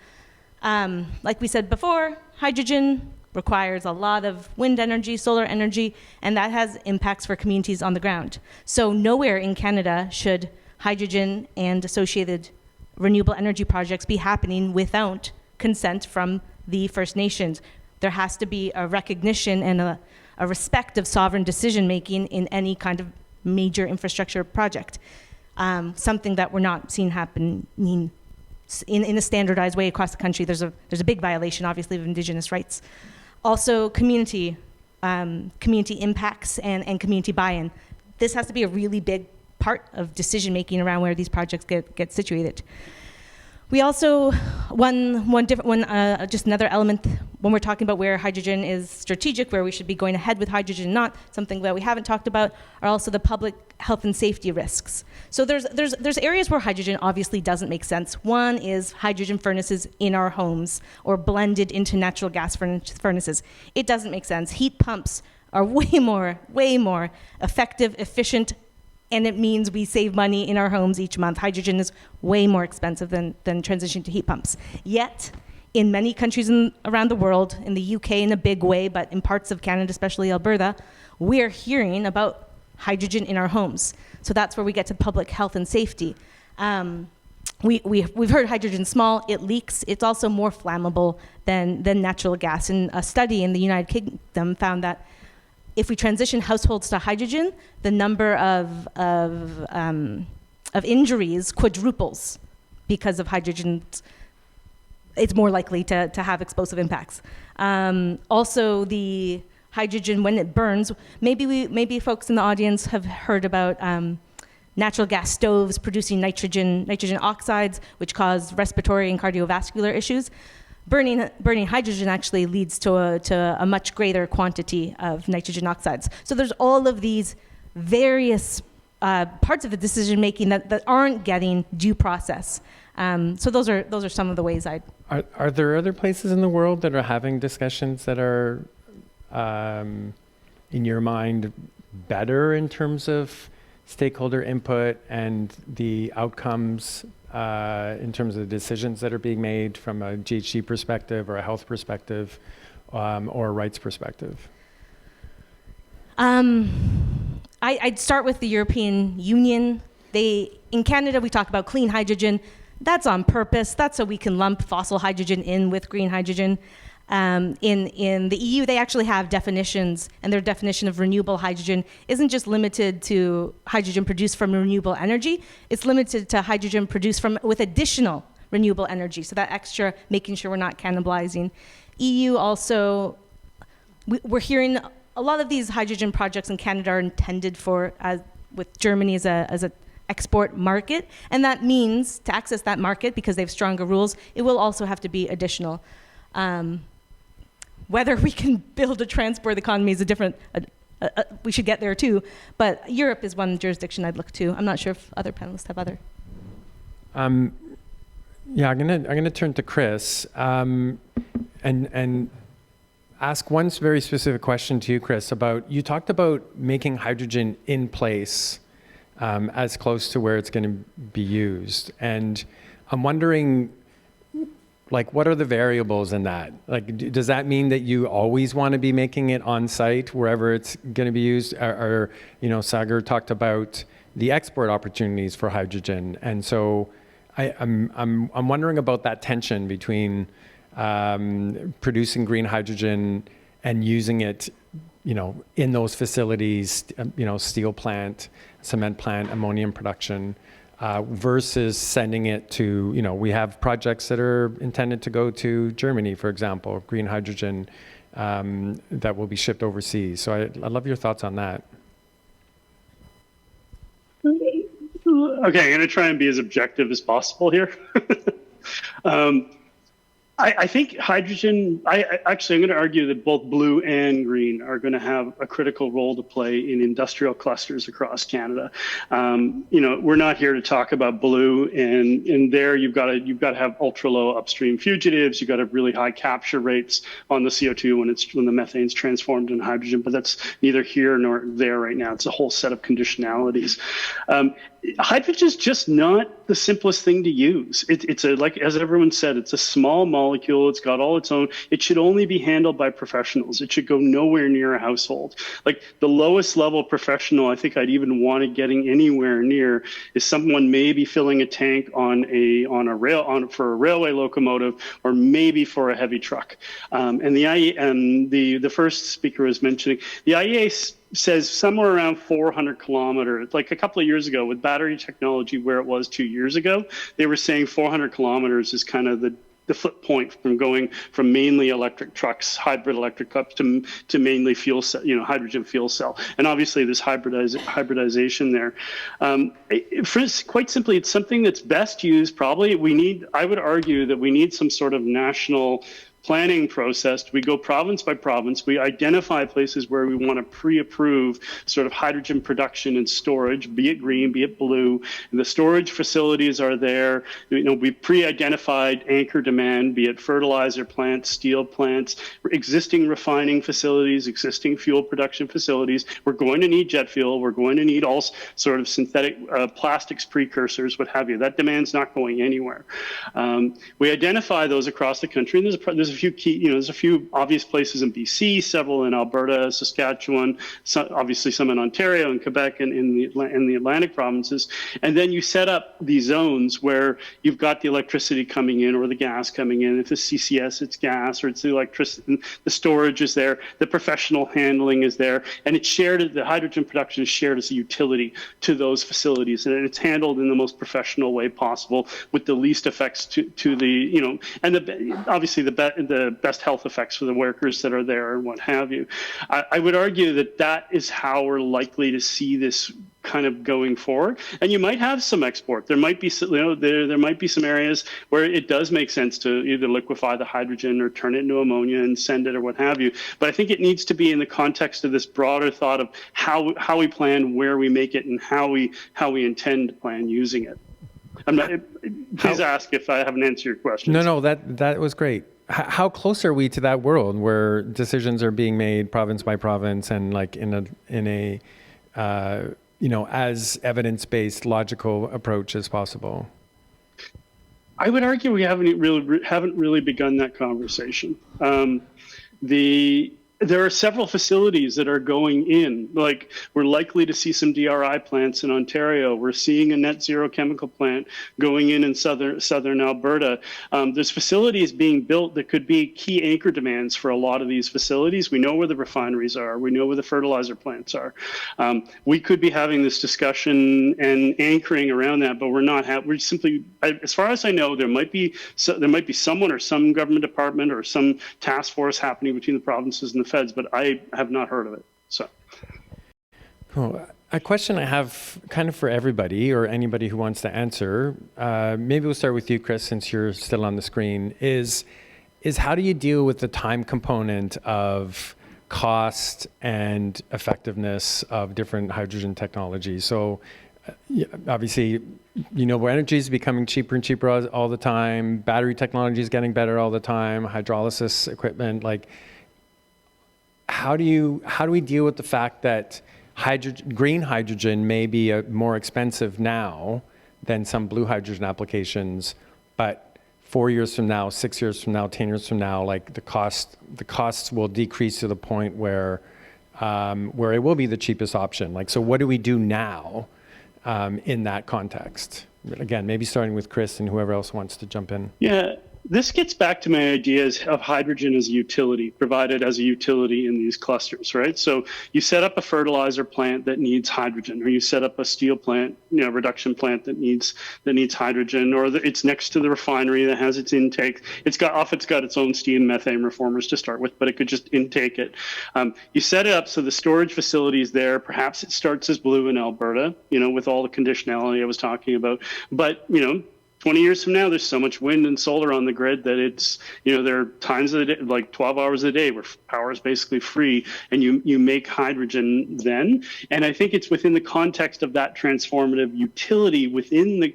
like we said before, hydrogen requires a lot of wind energy, solar energy, and that has impacts for communities on the ground. So nowhere in Canada should hydrogen and associated renewable energy projects be happening without consent from the First Nations. There has to be a recognition and a respect of sovereign decision making in any kind of major infrastructure project. Something that we're not seeing happening in a standardized way across the country. There's a big violation, obviously, of Indigenous rights. Also, community impacts and community buy-in. This has to be a really big part of decision making around where these projects get situated. We also, just another element when we're talking about where hydrogen is strategic, where we should be going ahead with hydrogen, not something that we haven't talked about, are also the public health and safety risks. So there's areas where hydrogen obviously doesn't make sense. One is hydrogen furnaces in our homes or blended into natural gas furnaces. It doesn't make sense. Heat pumps are way more effective, efficient, and it means we save money in our homes each month. Hydrogen is way more expensive than transitioning to heat pumps. Yet, in many countries around the world, in the UK in a big way, but in parts of Canada, especially Alberta, we're hearing about hydrogen in our homes. So that's where we get to public health and safety. We've heard hydrogen small, it leaks. It's also more flammable than natural gas. And a study in the United Kingdom found that if we transition households to hydrogen, the number of injuries quadruples because of hydrogen. It's more likely to have explosive impacts. Also, the hydrogen, when it burns, maybe folks in the audience have heard about natural gas stoves producing nitrogen oxides, which cause respiratory and cardiovascular issues. Burning hydrogen actually leads to a much greater quantity of nitrogen oxides. So there's all of these various parts of the decision making that aren't getting due process. So those are some of the ways I'd. Are there other places in the world that are having discussions that are, in your mind, better in terms of stakeholder input and the outcomes? In terms of the decisions that are being made from a GHG perspective or a health perspective or a rights perspective? I'd start with the European Union. In Canada, we talk about clean hydrogen. That's on purpose. That's so we can lump fossil hydrogen in with green hydrogen. In the EU, they actually have definitions, and their definition of renewable hydrogen isn't just limited to hydrogen produced from renewable energy. It's limited to hydrogen produced with additional renewable energy. So that extra, making sure we're not cannibalizing. EU also, we're hearing a lot of these hydrogen projects in Canada are intended for, with Germany as a export market, and that means to access that market, because they have stronger rules, it will also have to be additional. Whether we can build a transport economy is a different, we should get there too, but Europe is one jurisdiction I'd look to. I'm not sure if other panelists have other. Yeah, I'm gonna turn to Chris and ask one very specific question to you, Chris, about, you talked about making hydrogen in place as close to where it's going to be used. And I'm wondering, like, what are the variables in that? Like, does that mean that you always want to be making it on site wherever it's going to be used? Or you know, Sagar talked about the export opportunities for hydrogen. And so I'm wondering about that tension between producing green hydrogen and using it, you know, in those facilities, you know, steel plant, cement plant, ammonium production, versus sending it to, you know, we have projects that are intended to go to Germany, for example, green hydrogen that will be shipped overseas. So I'd love your thoughts on that. Okay, I'm going to try and be as objective as possible here. I think hydrogen, I'm going to argue that both blue and green are going to have a critical role to play in industrial clusters across Canada. You know, we're not here to talk about blue, and there you've got to have ultra low upstream fugitives. You've got to have really high capture rates on the CO2 when the methane's transformed into hydrogen, but that's neither here nor there right now. It's a whole set of conditionalities. Hydrogen is just not the simplest thing to use. It's like, as everyone said, it's a small molecule. It's got all its own. It should only be handled by professionals. It should go nowhere near a household. Like, the lowest level professional I think I'd even want it getting anywhere near is someone maybe filling a tank for a railway locomotive, or maybe for a heavy truck. And the first speaker was mentioning the IEA says somewhere around 400 kilometers. Like a couple of years ago, with battery technology where it was 2 years ago, they were saying 400 kilometers is kind of the flip point from going from mainly electric trucks, hybrid electric trucks, to mainly fuel cell, hydrogen fuel cell. And obviously there's hybridization there. Quite simply, it's something that's best used probably. I would argue that we need some sort of national planning process. We go province by province. We identify places where we want to pre-approve sort of hydrogen production and storage, be it green, be it blue. And the storage facilities are there. You know, we pre-identified anchor demand, be it fertilizer plants, steel plants, existing refining facilities, existing fuel production facilities. We're going to need jet fuel. We're going to need all sort of synthetic plastics precursors, what have you. That demand's not going anywhere. We identify those across the country, and there's a few obvious places in BC, several in Alberta, Saskatchewan, obviously some in Ontario and Quebec and in the Atlantic provinces. And then you set up these zones where you've got the electricity coming in or the gas coming in. If it's CCS, it's gas, or it's the electricity, the storage is there, the professional handling is there, and it's shared, the hydrogen production is shared as a utility to those facilities. And it's handled in the most professional way possible with the least effects to the, and obviously the best health effects for the workers that are there and what have you. I would argue that is how we're likely to see this kind of going forward. And you might have some export. There might be, there might be some areas where it does make sense to either liquefy the hydrogen or turn it into ammonia and send it or what have you. But I think it needs to be in the context of this broader thought of how we plan, where we make it, and how we intend to plan using it. Please ask if I haven't answered your question. No, that was great. How close are we to that world where decisions are being made province by province and like in a as evidence-based logical approach as possible? I would argue we haven't really begun that conversation. There are several facilities that are going in. Like, we're likely to see some DRI plants in Ontario. We're seeing a net zero chemical plant going in southern Alberta. There's facilities being built that could be key anchor demands for a lot of these facilities. We know where the refineries are. We know where the fertilizer plants are. We could be having this discussion and anchoring around that, but we're not. We're simply, as far as I know, there might be someone or some government department or some task force happening between the provinces and the feds, but I have not heard of it. So, a question I have kind of for everybody or anybody who wants to answer, maybe we'll start with you, Chris, since you're still on the screen, is how do you deal with the time component of cost and effectiveness of different hydrogen technologies? So obviously, renewable energy is becoming cheaper and cheaper all the time. Battery technology is getting better all the time. Hydrolysis equipment, like, how do we deal with the fact that green hydrogen may be more expensive now than some blue hydrogen applications, but 4 years from now, 6 years from now, 10 years from now, like the costs will decrease to the point where it will be the cheapest option. Like, so what do we do now in that context? Again, maybe starting with Chris and whoever else wants to jump in. yeah. This gets back to my ideas of hydrogen as a utility, provided as a utility in these clusters, right? So you set up a fertilizer plant that needs hydrogen, or you set up a steel plant, reduction plant that needs hydrogen, or it's next to the refinery that has its intake. It's got its own steam methane reformers to start with, but it could just intake it. You set it up so the storage facility is there. Perhaps it starts as blue in Alberta, with all the conditionality I was talking about, but 20 years from now, there's so much wind and solar on the grid that it's, there are times of the day, like 12 hours a day, where power is basically free, and you make hydrogen then. And I think it's within the context of that transformative utility within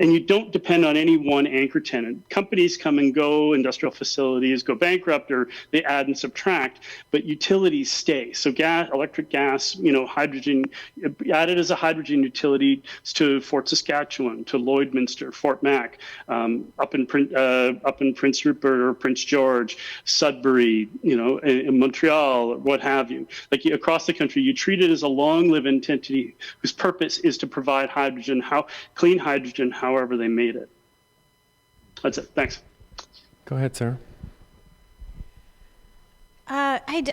and you don't depend on any one anchor tenant. Companies come and go, industrial facilities go bankrupt, or they add and subtract, but utilities stay. So electric gas, hydrogen, added as a hydrogen utility to Fort Saskatchewan, to Lloydminster, Fort Mac, up in Prince Rupert or Prince George, Sudbury, in Montreal, or what have you. Like, across the country, you treat it as a long-lived entity whose purpose is to provide hydrogen, clean hydrogen, however they made it. That's it. Thanks. Go ahead, Sarah.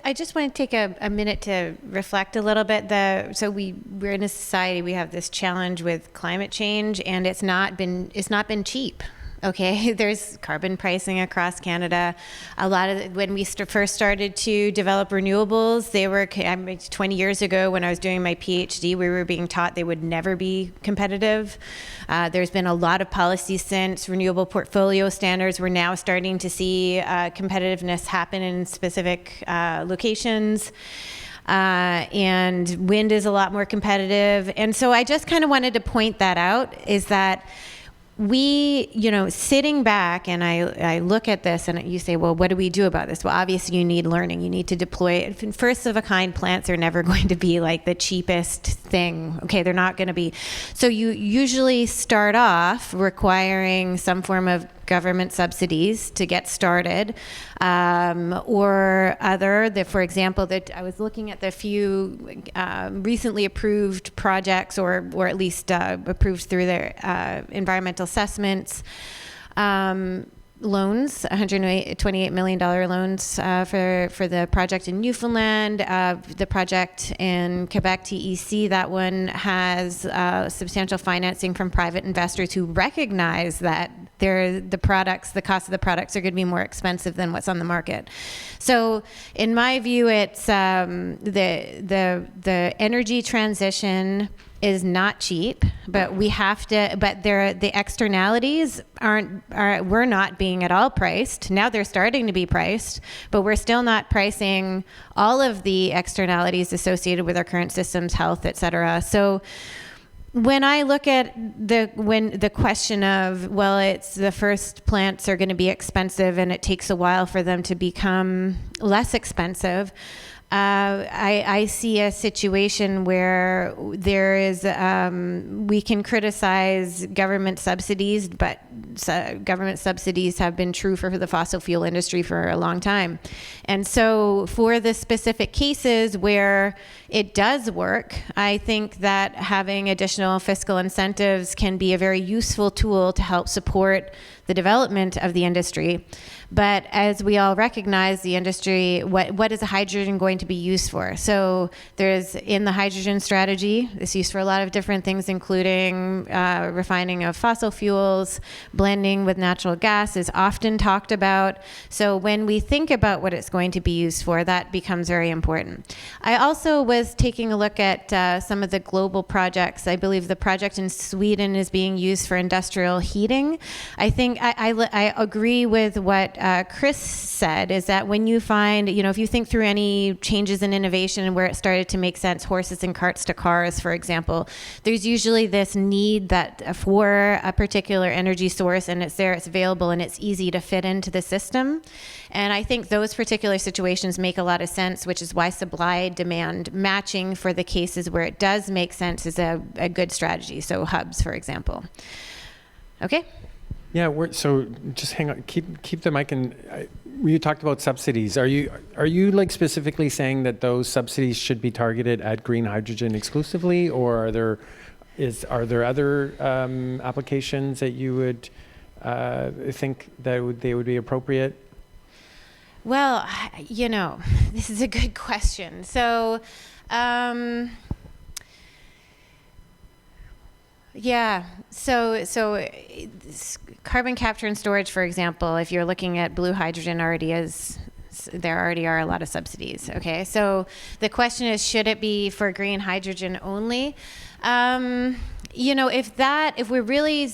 I just want to take a minute to reflect a little bit. So we're in a society, we have this challenge with climate change, and it's not been cheap. Okay, there's carbon pricing across Canada. A lot of when we first started to develop renewables, they were 20 years ago when I was doing my PhD, we were being taught they would never be competitive. There's been a lot of policy since renewable portfolio standards. We're now starting to see competitiveness happen in specific locations. And wind is a lot more competitive. And so I just kind of wanted to point that out, is that we, sitting back, and I look at this and you say, well, what do we do about this? Well, obviously you need learning. You need to deploy it. First of a kind plants are never going to be like the cheapest thing. Okay, they're not going to be. So you usually start off requiring some form of government subsidies to get started, or other. For example, that I was looking at the few recently approved projects, or at least approved through their environmental assessments. Loans, $128 million loans for the project in Newfoundland. The project in Quebec, TEC, that one has substantial financing from private investors who recognize that the cost of the products are going to be more expensive than what's on the market. So in my view, it's the energy transition is not cheap, but we have to, but the externalities we're not being at all priced. Now they're starting to be priced, but we're still not pricing all of the externalities associated with our current systems, health, et cetera. So when I look at the question of, well, it's the first plants are going to be expensive and it takes a while for them to become less expensive, I see a situation where there is, we can criticize government subsidies, but government subsidies have been true for the fossil fuel industry for a long time. And so for the specific cases where it does work, I think that having additional fiscal incentives can be a very useful tool to help support the development of the industry. But as we all recognize, the industry, what is hydrogen going to be used for? So there's, in the hydrogen strategy, it's used for a lot of different things, including refining of fossil fuels, blending with natural gas is often talked about. So when we think about what it's going to be used for, that becomes very important. I also was taking a look at some of the global projects. I believe the project in Sweden is being used for industrial heating. I think I agree with what Chris said, is that when you find, if you think through any changes in innovation and where it started to make sense, horses and carts to cars, for example, there's usually this need that for a particular energy source, and it's there, it's available, and it's easy to fit into the system. And I think those particular situations make a lot of sense, which is why supply-demand matching for the cases where it does make sense is a good strategy. So hubs, for example. Okay? Yeah, so just hang on, keep the mic. And you talked about subsidies. Are you like specifically saying that those subsidies should be targeted at green hydrogen exclusively, or are there other applications that you would think that they would be appropriate? Well, this is a good question. So. Yeah, so carbon capture and storage, for example, if you're looking at blue hydrogen, there already are a lot of subsidies, okay? So the question is, should it be for green hydrogen only? If we're really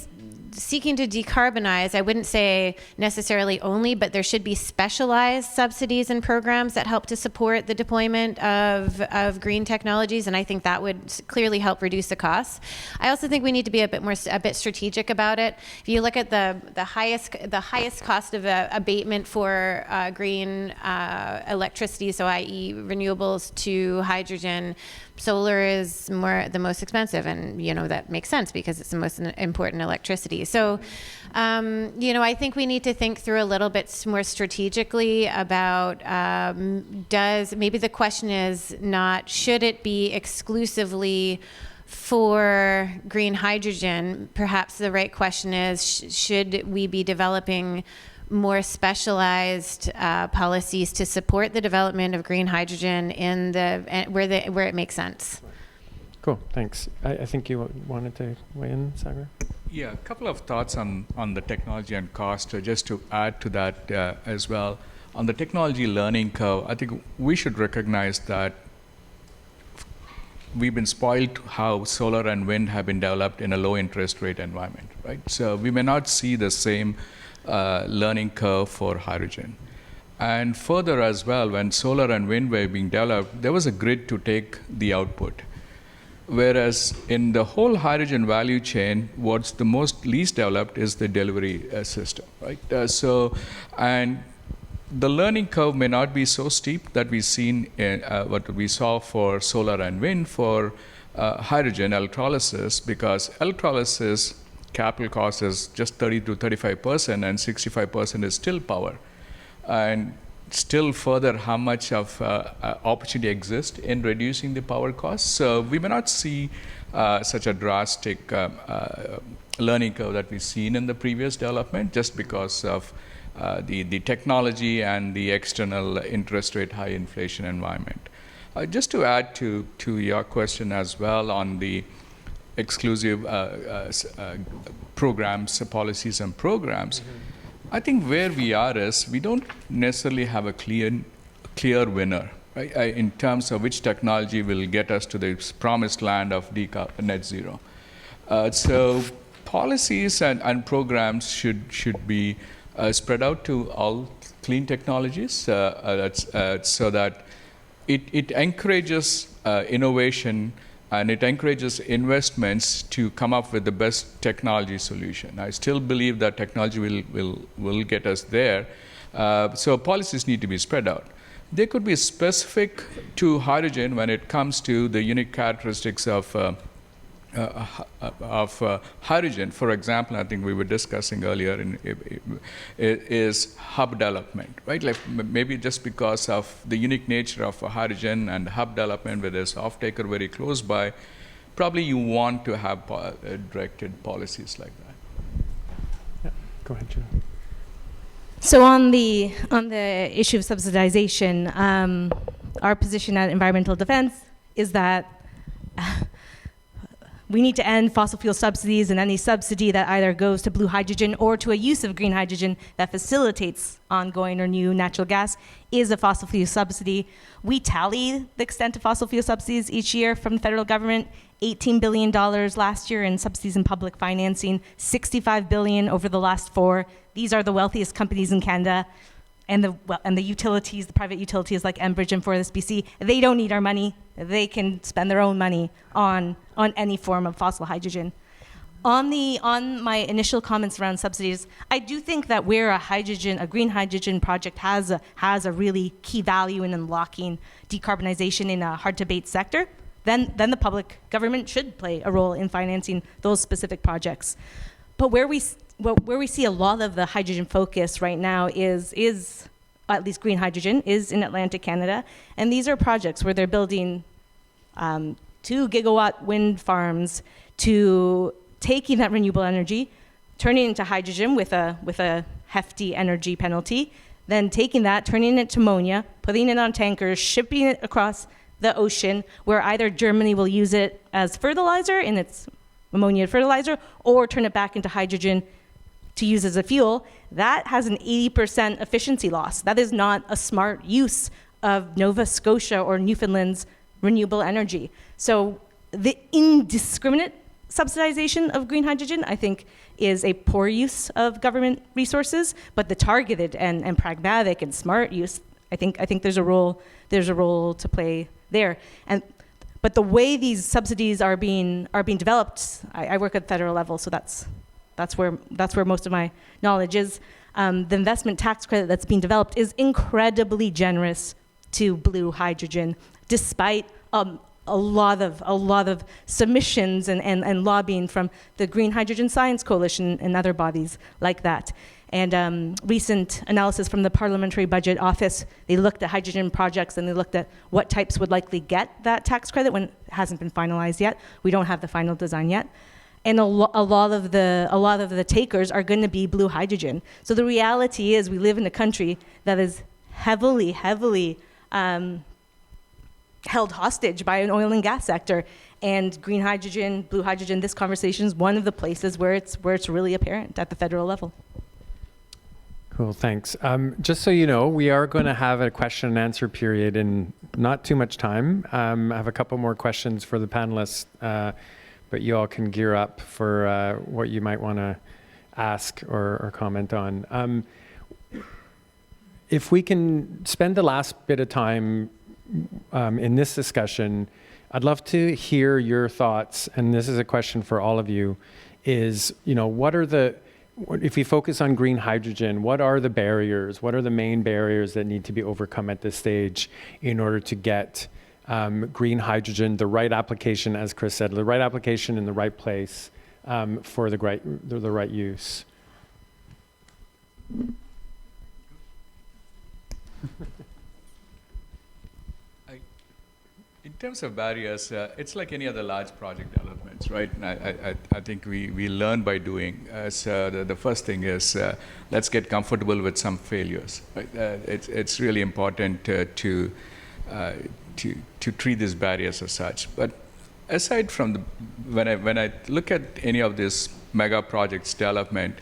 seeking to decarbonize, I wouldn't say necessarily only, but there should be specialized subsidies and programs that help to support the deployment of green technologies, and I think that would clearly help reduce the costs. I also think we need to be a bit strategic about it. If you look at the highest cost of abatement for green electricity, so i.e. renewables to hydrogen, solar is the most expensive, and that makes sense because it's the most important electricity. So, I think we need to think through a little bit more strategically about maybe the question is not should it be exclusively for green hydrogen? Perhaps the right question is should we be developing more specialized policies to support the development of green hydrogen where it makes sense. Cool, thanks. I think you wanted to weigh in, Sagar? Yeah, a couple of thoughts on the technology and cost, just to add to that as well. On the technology learning curve, I think we should recognize that we've been spoiled how solar and wind have been developed in a low interest rate environment, right? So we may not see the same learning curve for hydrogen. And further as well, when solar and wind were being developed, there was a grid to take the output. Whereas in the whole hydrogen value chain, what's the least developed is the delivery system, right? And the learning curve may not be so steep that we've seen in what we saw for solar and wind for hydrogen electrolysis, because electrolysis capital cost is just 30 to 35%, and 65% is still power. And still further, how much of opportunity exists in reducing the power costs? So we may not see such a drastic learning curve that we've seen in the previous development, just because of the technology and the external interest rate, high inflation environment. Just to add to your question as well on the exclusive programs, policies and programs, I think where we are is we don't necessarily have a clear winner, right? In terms of which technology will get us to the promised land of net zero. So policies and programs should be spread out to all clean technologies, so that it encourages innovation, and it encourages investments to come up with the best technology solution. I still believe that technology will get us there. So policies need to be spread out. they could be specific to hydrogen when it comes to the unique characteristics of hydrogen. For example, I think we were discussing earlier, is hub development, right? Like maybe just because of the unique nature of hydrogen and hub development, where there's off-taker very close by, probably you want to have directed policies like that. Yeah, go ahead, Jordaan. So on the issue of subsidization, our position at Environmental Defense is that we need to end fossil fuel subsidies, and any subsidy that either goes to blue hydrogen or to a use of green hydrogen that facilitates ongoing or new natural gas is a fossil fuel subsidy. We tally the extent of fossil fuel subsidies each year from the federal government. $18 billion last year in subsidies and public financing, $65 billion over the last 4. These are the wealthiest companies in Canada, and the utilities, the private utilities like Enbridge and FortisBC. They don't need our money. They can spend their own money on any form of fossil hydrogen. On my initial comments around subsidies, I do think that where a green hydrogen project has a really key value in unlocking decarbonization in a hard-to-abate sector, then the public government should play a role in financing those specific projects. But where we see a lot of the hydrogen focus right now is at least green hydrogen, is in Atlantic Canada. And these are projects where they're building 2 gigawatt wind farms to taking that renewable energy, turning it into hydrogen with a hefty energy penalty, then taking that, turning it to ammonia, putting it on tankers, shipping it across the ocean, where either Germany will use it as fertilizer in its ammonia fertilizer, or turn it back into hydrogen to use as a fuel. That has an 80% efficiency loss. That is not a smart use of Nova Scotia or Newfoundland's renewable energy. So the indiscriminate subsidization of green hydrogen, I think, is a poor use of government resources, but the targeted and pragmatic and smart use, I think there's a role to play there. But the way these subsidies are being developed, I work at the federal level, so that's where most of my knowledge is. The investment tax credit that's being developed is incredibly generous to blue hydrogen, despite a lot of submissions and lobbying from the Green Hydrogen Science Coalition and other bodies like that. And recent analysis from the Parliamentary Budget Office, they looked at hydrogen projects and they looked at what types would likely get that tax credit when it hasn't been finalized yet. We don't have the final design yet. And a lot of the takers are going to be blue hydrogen. So the reality is we live in a country that is heavily held hostage by an oil and gas sector. And green hydrogen, blue hydrogen, this conversation is one of the places where it's really apparent at the federal level. Cool, thanks. Just so you know, we are going to have a question and answer period in not too much time. I have a couple more questions for the panelists, but you all can gear up for what you might want to ask or comment on. If we can spend the last bit of time in this discussion, I'd love to hear your thoughts, and this is a question for all of you, is, if we focus on green hydrogen, what are the barriers? What are the main barriers that need to be overcome at this stage in order to get green hydrogen, the right application, as Chris said, the right application in the right place for the right use? In terms of barriers, it's like any other large project developments, right? I think we learn by doing. So the first thing is let's get comfortable with some failures. Right? It's really important to treat these barriers as such. But aside from when I look at any of these mega projects development,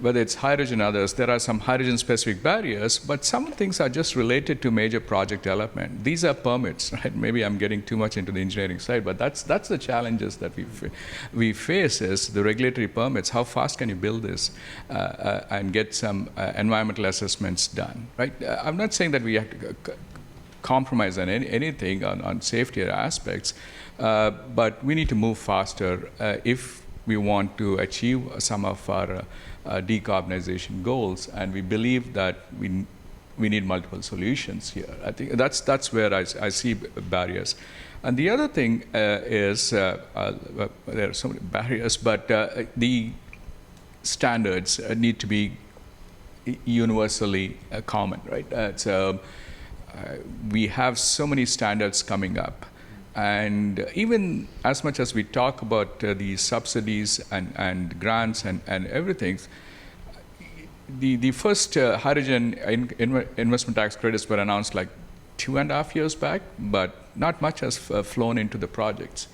whether it's hydrogen or others, there are some hydrogen-specific barriers, but some things are just related to major project development. These are permits, right? Maybe I'm getting too much into the engineering side, but that's the challenges that we face is the regulatory permits. How fast can you build this and get some environmental assessments done, right? I'm not saying that we have to compromise on anything on safety aspects, but we need to move faster if we want to achieve some of our decarbonization goals, and we believe that we need multiple solutions here. I think that's where I see barriers. And the other thing is there are so many barriers, but the standards need to be universally common, right? So we have so many standards coming up. And even as much as we talk about the subsidies and grants and everything, the first hydrogen investment tax credits were announced like 2.5 years back, but not much has flown into the projects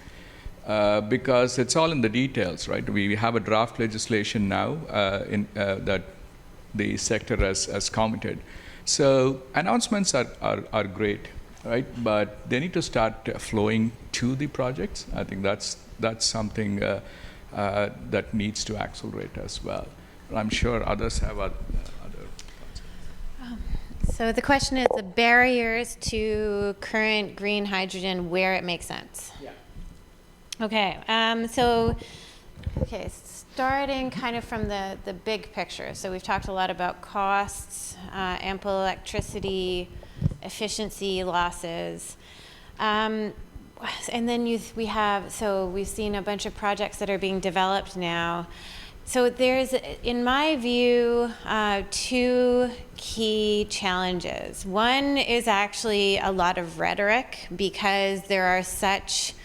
because it's all in the details, right? We have a draft legislation now that the sector has commented. So announcements are great, right? But they need to start flowing to the projects. I think that's something that needs to accelerate as well. I'm sure others have other thoughts. So the question is the barriers to current green hydrogen where it makes sense. Yeah. Okay. Starting kind of from the big picture. So we've talked a lot about costs, ample electricity, efficiency losses. And then we've seen a bunch of projects that are being developed now. So there's, in my view, two key challenges. One is actually a lot of rhetoric because there are such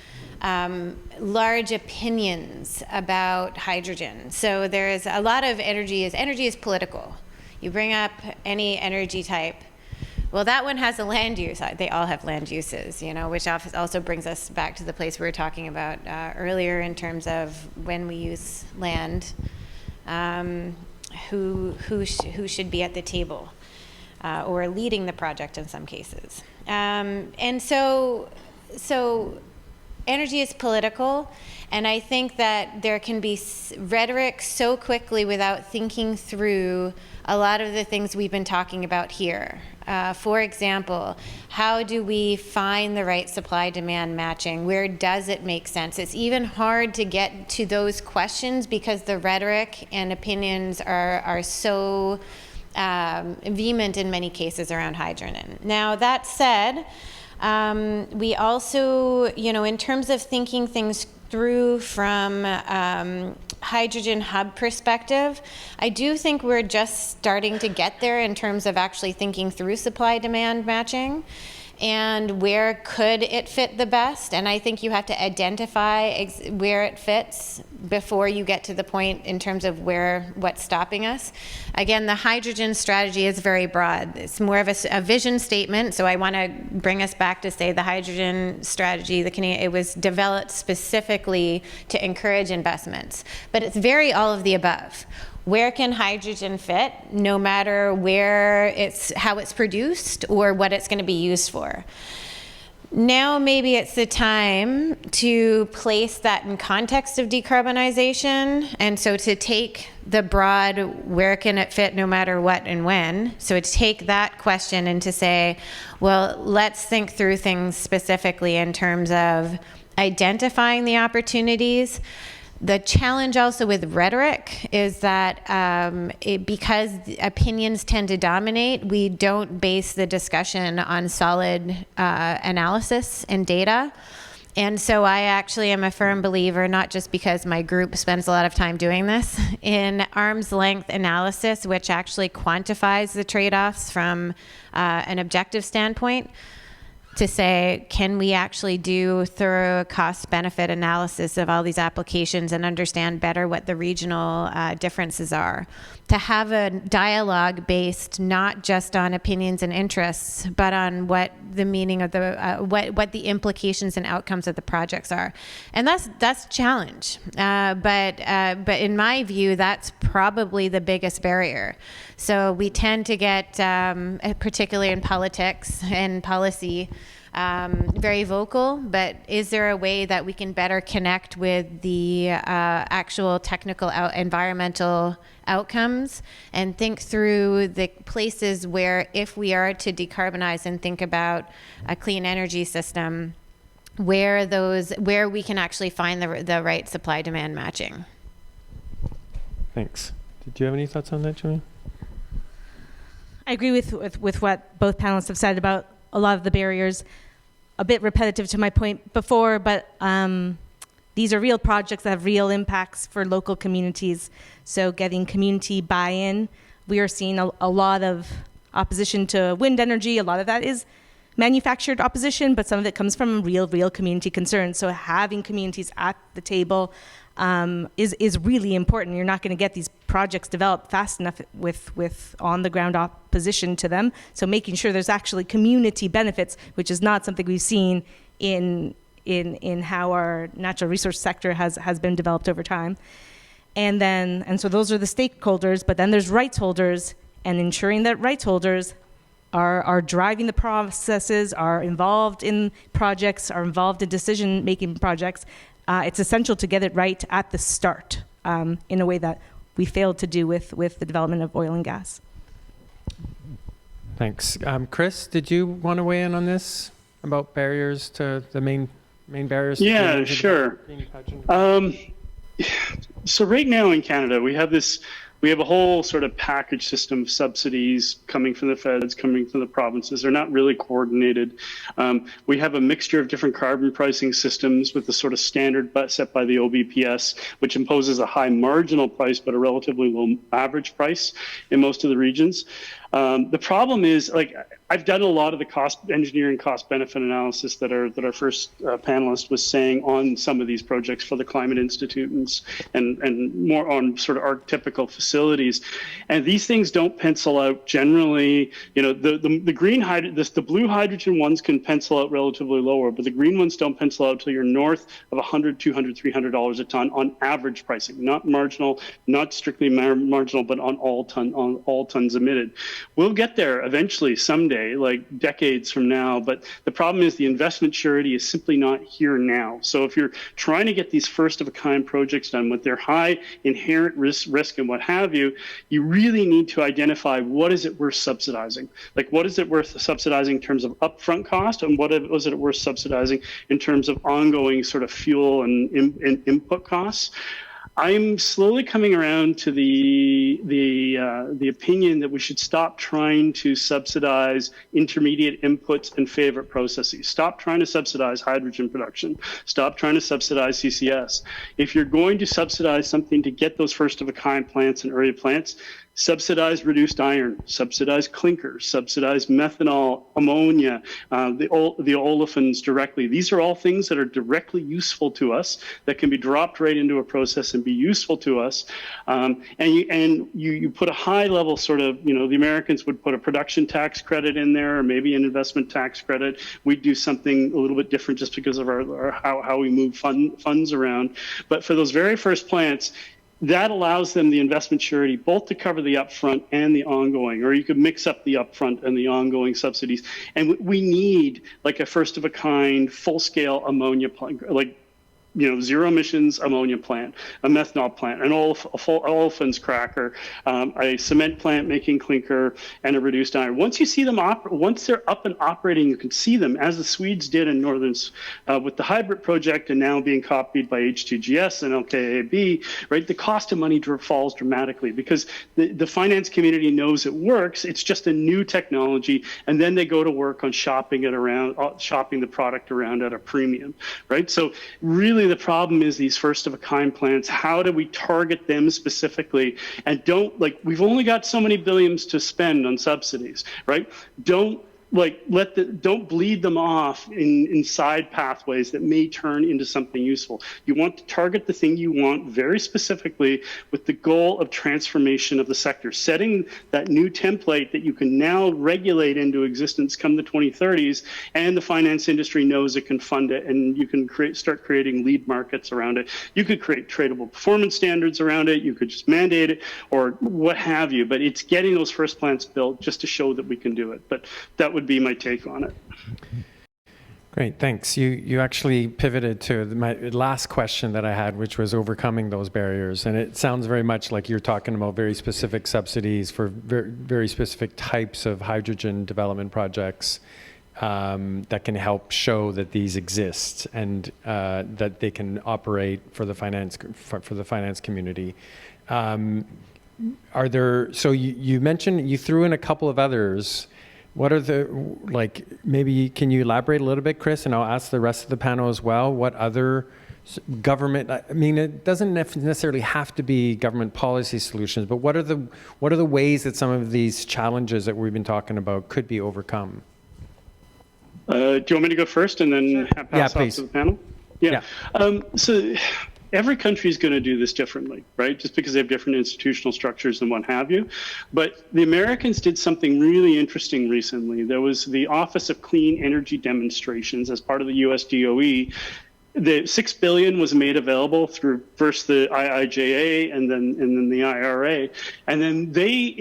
large opinions about hydrogen. So there's a lot of energy is political. You bring up any energy type. Well, that one has a land use. They all have land uses, which also brings us back to the place we were talking about earlier in terms of when we use land, who should be at the table or leading the project in some cases. And so energy is political, and I think that there can be rhetoric so quickly without thinking through a lot of the things we've been talking about here. For example, how do we find the right supply-demand matching? Where does it make sense? It's even hard to get to those questions because the rhetoric and opinions are so vehement in many cases around hydrogen. Now, that said, we also, in terms of thinking things through from hydrogen hub perspective, I do think we're just starting to get there in terms of actually thinking through supply-demand matching and where could it fit the best. And I think you have to identify where it fits before you get to the point in terms of what's stopping us. Again, the hydrogen strategy is very broad. It's more of a vision statement. So I want to bring us back to say the hydrogen strategy, it was developed specifically to encourage investments. But it's very all of the above. Where can hydrogen fit, no matter how it's produced or what it's going to be used for? Now maybe it's the time to place that in context of decarbonization, and so to take the broad, where can it fit no matter what and when, so to take that question and to say, well, let's think through things specifically in terms of identifying the opportunities. The challenge also with rhetoric is that because opinions tend to dominate, we don't base the discussion on solid analysis and data. And so I actually am a firm believer, not just because my group spends a lot of time doing this, in arm's length analysis, which actually quantifies the trade-offs from an objective standpoint, to say, can we actually do thorough cost-benefit analysis of all these applications and understand better what the regional differences are? To have a dialogue based not just on opinions and interests, but on what the meaning of what the implications and outcomes of the projects are, and that's a challenge. But in my view, that's probably the biggest barrier. So we tend to get, particularly in politics and policy, very vocal, but is there a way that we can better connect with the actual technical environmental outcomes and think through the places where, if we are to decarbonize and think about a clean energy system, where we can actually find the right supply-demand matching? Thanks. Did you have any thoughts on that, Julian? I agree with what both panelists have said about a lot of the barriers. A bit repetitive to my point before, but these are real projects that have real impacts for local communities. So getting community buy-in, we are seeing a lot of opposition to wind energy. A lot of that is manufactured opposition, but some of it comes from real community concerns. So having communities at the table is really important. You're not going to get these projects developed fast enough with on-the-ground opposition to them. So making sure there's actually community benefits, which is not something we've seen in how our natural resource sector has been developed over time. And so those are the stakeholders, but then there's rights holders, and ensuring that rights holders are driving the processes, are involved in projects, are involved in decision-making projects. It's essential to get it right at the start in a way that we failed to do with the development of oil and gas. Thanks. Chris, did you want to weigh in on this about barriers to the main barriers? To Yeah, sure. So right now in Canada, we have a whole sort of package system of subsidies coming from the feds, coming from the provinces. They're not really coordinated. We have a mixture of different carbon pricing systems with the sort of standard set by the OBPS, which imposes a high marginal price but a relatively low average price in most of the regions. The problem is, like, I've done a lot of the engineering cost benefit analysis that our first panelist was saying on some of these projects for the Climate Institute and more on sort of archetypical facilities. And these things don't pencil out generally. You know, the green the blue hydrogen ones can pencil out relatively lower, but the green ones don't pencil out till you're north of $100, $200, $300 a ton on average pricing, not marginal, not strictly marginal, but on all tons emitted. We'll get there eventually someday, like decades from now, but the problem is the investment surety is simply not here now. So if you're trying to get these first of a kind projects done with their high inherent risk and what have you, you really need to identify what is it worth subsidizing. Like, what is it worth subsidizing in terms of upfront cost, and what is it worth subsidizing in terms of ongoing sort of fuel and input costs. I'm slowly coming around to the opinion that we should stop trying to subsidize intermediate inputs and favorite processes. Stop trying to subsidize hydrogen production. Stop trying to subsidize CCS. If you're going to subsidize something to get those first of a kind plants and area plants, subsidize reduced iron, subsidize clinker, subsidize methanol, ammonia, the olefins directly. These are all things that are directly useful to us, that can be dropped right into a process and be useful to us. And you put a high level sort of, you know, the Americans would put a production tax credit in there, or maybe an investment tax credit. We'd do something a little bit different just because of how we move funds around. But for those very first plants, that allows them the investment surety both to cover the upfront and the ongoing, or you could mix up the upfront and the ongoing subsidies. And we need like a first of a kind, full scale ammonia plant, like, you know, zero emissions ammonia plant, a methanol plant, an olefins cracker, a cement plant making clinker, and a reduced iron. Once you see them, once they're up and operating, you can see them, as the Swedes did in northern with the hybrid project, and now being copied by H2GS and LKAB. Right, the cost of money falls dramatically because the finance community knows it works. It's just a new technology, and then they go to work on shopping the product around at a premium. Right, so really. The problem is these first of a kind plants. How do we target them specifically? And we've only got so many billions to spend on subsidies, right? Don't bleed them off in side pathways that may turn into something useful. You want to target the thing you want very specifically with the goal of transformation of the sector, setting that new template that you can now regulate into existence come the 2030s, and the finance industry knows it can fund it, and you can start creating lead markets around it. You could create tradable performance standards around it, you could just mandate it, or what have you, but it's getting those first plants built just to show that we can do it. But that would be my take on it. Great, thanks. You actually pivoted to my last question that I had, which was overcoming those barriers. And it sounds very much like you're talking about very specific subsidies for very specific types of hydrogen development projects that can help show that these exist and that they can operate for the finance community. are there, so you mentioned, you threw in a couple of others. What are the, like, maybe can you elaborate a little bit, Chris, and I'll ask the rest of the panel as well, what other government, I mean, it doesn't necessarily have to be government policy solutions, but what are the ways that some of these challenges that we've been talking about could be overcome? Do you want me to go first and then pass off to the panel? Yeah. So every country is going to do this differently, right? Just because they have different institutional structures and what have you. But the Americans did something really interesting recently. There was the Office of Clean Energy Demonstrations as part of the US DOE. The $6 billion was made available through first the IIJA and then the IRA, and then they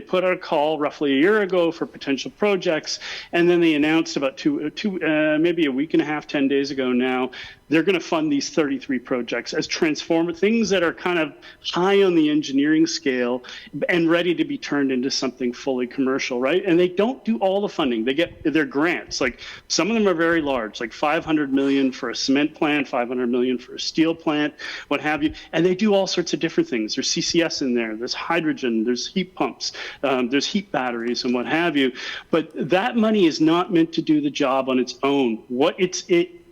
put out a call roughly a year ago for potential projects, and then they announced about maybe a week and a half, 10 days ago now, they're going to fund these 33 projects as transformative things that are kind of high on the engineering scale and ready to be turned into something fully commercial, right? And they don't do all the funding. They get their grants. Like some of them are very large, like 500 million for a cement plant, 500 million for a steel plant, what have you. And they do all sorts of different things. There's CCS in there. There's hydrogen. There's heat pumps. There's heat batteries and what have you. But that money is not meant to do the job on its own.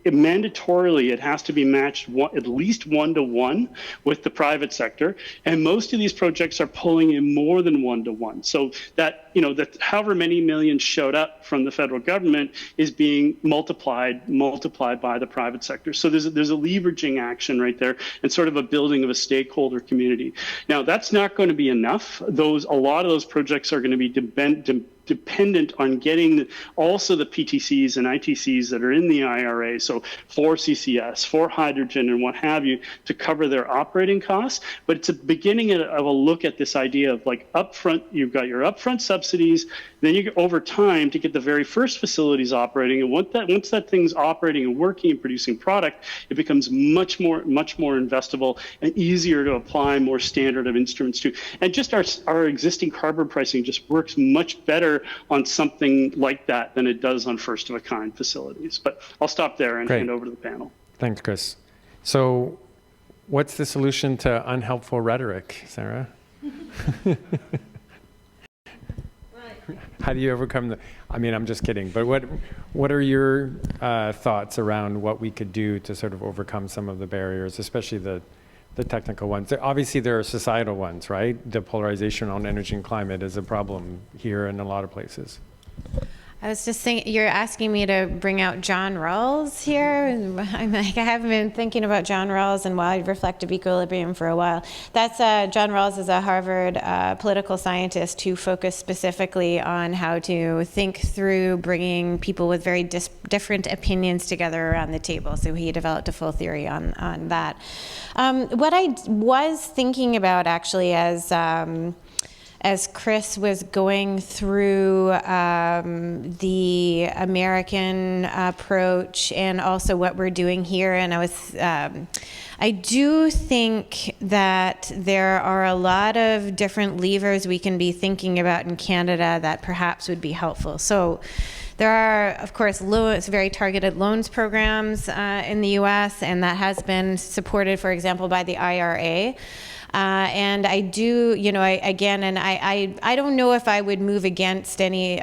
Mandatorily, it has to be matched at least 1-to-1 with the private sector, and most of these projects are pulling in more than 1-to-1. So that that however many millions showed up from the federal government is being multiplied by the private sector. So there's a leveraging action right there, and sort of a building of a stakeholder community. Now that's not going to be enough. A lot of those projects are going to be dependent on getting also the PTCs and ITCs that are in the IRA, so for CCS, for hydrogen and what have you, to cover their operating costs. But it's a beginning of a look at this idea of like upfront, you've got your upfront subsidies, then you get over time to get the very first facilities operating. And once that thing's operating and working and producing product, it becomes much more investable and easier to apply more standard of instruments to. And just our existing carbon pricing just works much better on something like that than it does on first-of-a-kind facilities. But I'll stop there and hand over to the panel. Thanks, Chris. So what's the solution to unhelpful rhetoric, Sarah? How do you overcome I mean, I'm just kidding, but what are your thoughts around what we could do to sort of overcome some of the barriers, especially the technical ones? Obviously, there are societal ones, right? The polarization on energy and climate is a problem here and in a lot of places. I was just saying, you're asking me to bring out John Rawls here. I'm like, I haven't been thinking about John Rawls and wide reflective equilibrium for a while. That's John Rawls is a Harvard political scientist who focused specifically on how to think through bringing people with very different opinions together around the table. So he developed a full theory on that. What I was thinking about actually as Chris was going through the American approach and also what we're doing here, and I do think that there are a lot of different levers we can be thinking about in Canada that perhaps would be helpful. So there are, of course, very targeted loans programs in the U.S., and that has been supported, for example, by the IRA. And I do, I don't know if I would move against any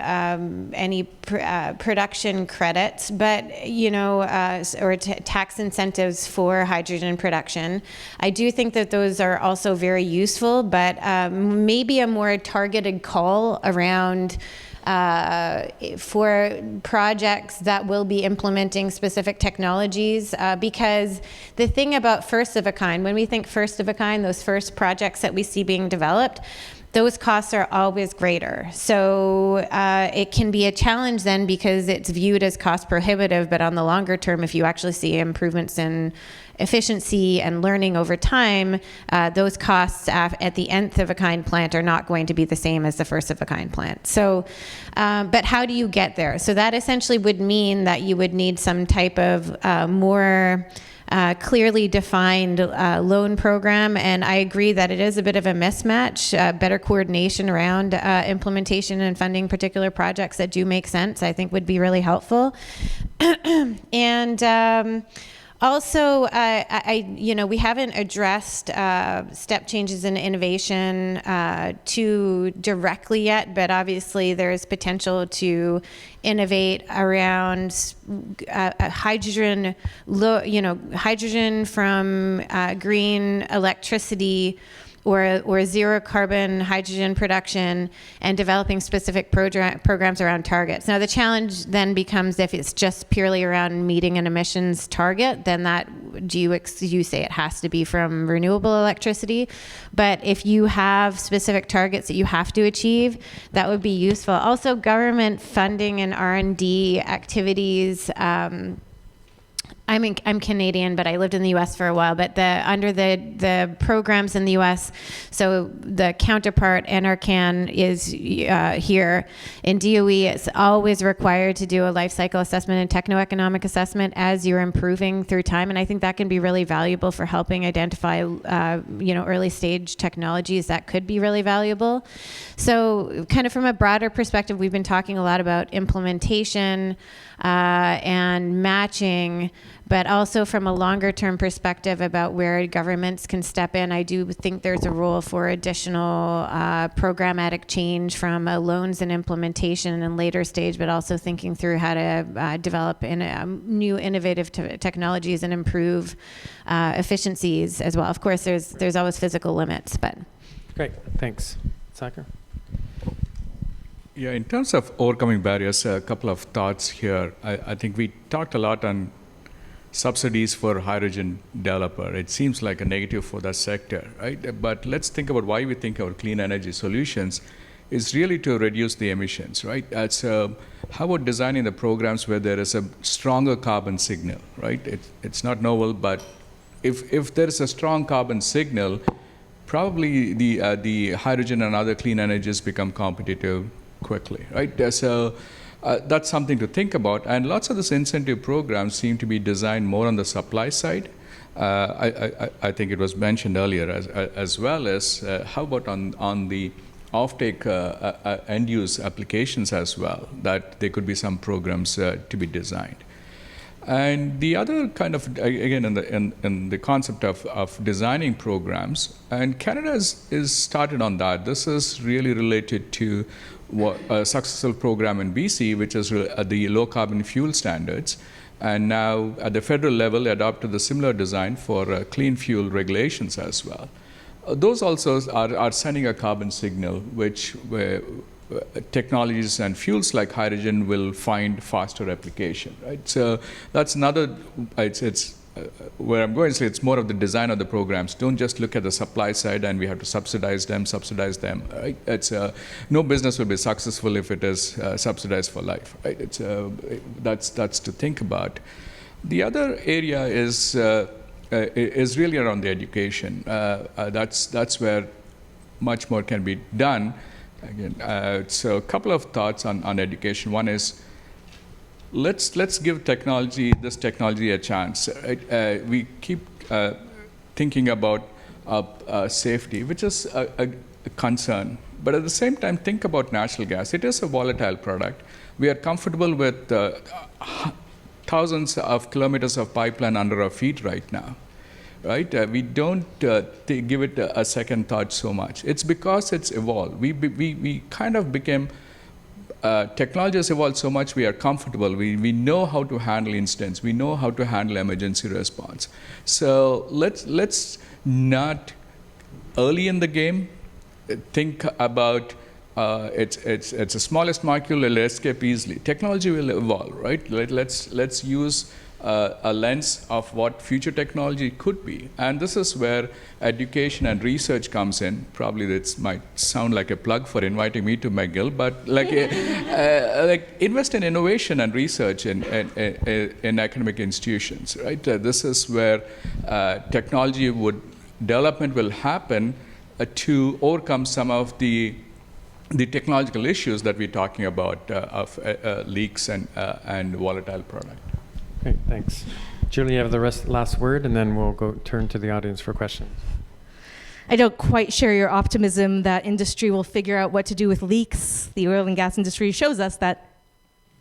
production credits, but or tax incentives for hydrogen production. I do think that those are also very useful, but maybe a more targeted call around for projects that will be implementing specific technologies, because the thing about first of a kind, when we think first of a kind, those first projects that we see being developed, those costs are always greater. So it can be a challenge then because it's viewed as cost prohibitive, but on the longer term, if you actually see improvements in efficiency and learning over time, those costs at the nth of a kind plant are not going to be the same as the first of a kind plant. So, but how do you get there? So that essentially would mean that you would need some type of more clearly defined loan program, and I agree that it is a bit of a mismatch. Better coordination around implementation and funding particular projects that do make sense, I think, would be really helpful. And Also, we haven't addressed step changes in innovation too directly yet, but obviously there's potential to innovate around hydrogen, hydrogen from green electricity or zero carbon hydrogen production, and developing specific programs around targets. Now the challenge then becomes, if it's just purely around meeting an emissions target, then you say it has to be from renewable electricity. But if you have specific targets that you have to achieve, that would be useful. Also, government funding and R&D activities. I'm Canadian, but I lived in the U.S. for a while. But under the programs in the U.S., so the counterpart, NRCan, is here. In DOE, it's always required to do a life cycle assessment and techno-economic assessment as you're improving through time, and I think that can be really valuable for helping identify, early stage technologies that could be really valuable. So, kind of from a broader perspective, we've been talking a lot about implementation and matching, but also from a longer term perspective about where governments can step in. I do think there's a role for additional programmatic change from a loans and implementation and later stage, but also thinking through how to develop new innovative technologies and improve efficiencies as well. Of course, there's always physical limits, but. Great, thanks. Sagar? Yeah, in terms of overcoming barriers, a couple of thoughts here. I think we talked a lot on subsidies for hydrogen developer. It seems like a negative for that sector, right? But let's think about why we think about clean energy solutions is really to reduce the emissions, right? So how about designing the programs where there is a stronger carbon signal, right? It's not novel, but if there is a strong carbon signal, probably the hydrogen and other clean energies become competitive quickly, right? So that's something to think about. And lots of these incentive programs seem to be designed more on the supply side. I think it was mentioned earlier as well as how about on the offtake end-use applications as well, that there could be some programs to be designed. And the other kind of, again, in the concept of designing programs, and Canada is started on that. This is really related to a successful program in BC, which is the low carbon fuel standards. And now at the federal level, they adopted the similar design for clean fuel regulations as well. Those also are sending a carbon signal, which technologies and fuels like hydrogen will find faster application, right? So that's another, it's where I'm going to say it's more of the design of the programs. Don't just look at the supply side and we have to subsidize them, right? It's no business will be successful if it is subsidized for life, right? It's that's to think about. The other area is really around the education. That's where much more can be done. Again, so a couple of thoughts on education. One is, let's give this technology a chance. Right? We keep thinking about safety, which is a concern. But at the same time, think about natural gas. It is a volatile product. We are comfortable with thousands of kilometers of pipeline under our feet right now. Right? We don't give it a second thought so much. It's because it's evolved. We kind of became, technology has evolved so much, we are comfortable. We know how to handle incidents. We know how to handle emergency response. So let's not, early in the game, think about it's the smallest molecule, it'll escape easily. Technology will evolve, right? Let's use a lens of what future technology could be. And this is where education and research comes in. Probably this might sound like a plug for inviting me to McGill, but like invest in innovation and research in academic institutions, right? This is where development will happen to overcome some of the technological issues that we're talking about of leaks and volatile product. Great, thanks. Julie, you have the last word, and then we'll turn to the audience for questions. I don't quite share your optimism that industry will figure out what to do with leaks. The oil and gas industry shows us that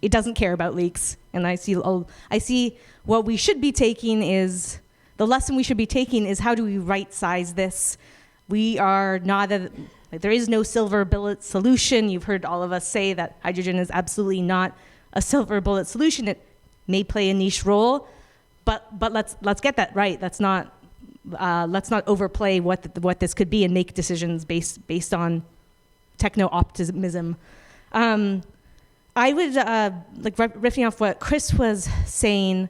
it doesn't care about leaks. And I see what we should be taking is, the lesson we should be taking is how do we right-size this? We are not, there is no silver bullet solution. You've heard all of us say that hydrogen is absolutely not a silver bullet solution. It may play a niche role, but let's get that right. Let's not overplay what this could be and make decisions based on techno-optimism. I would, riffing off what Chris was saying,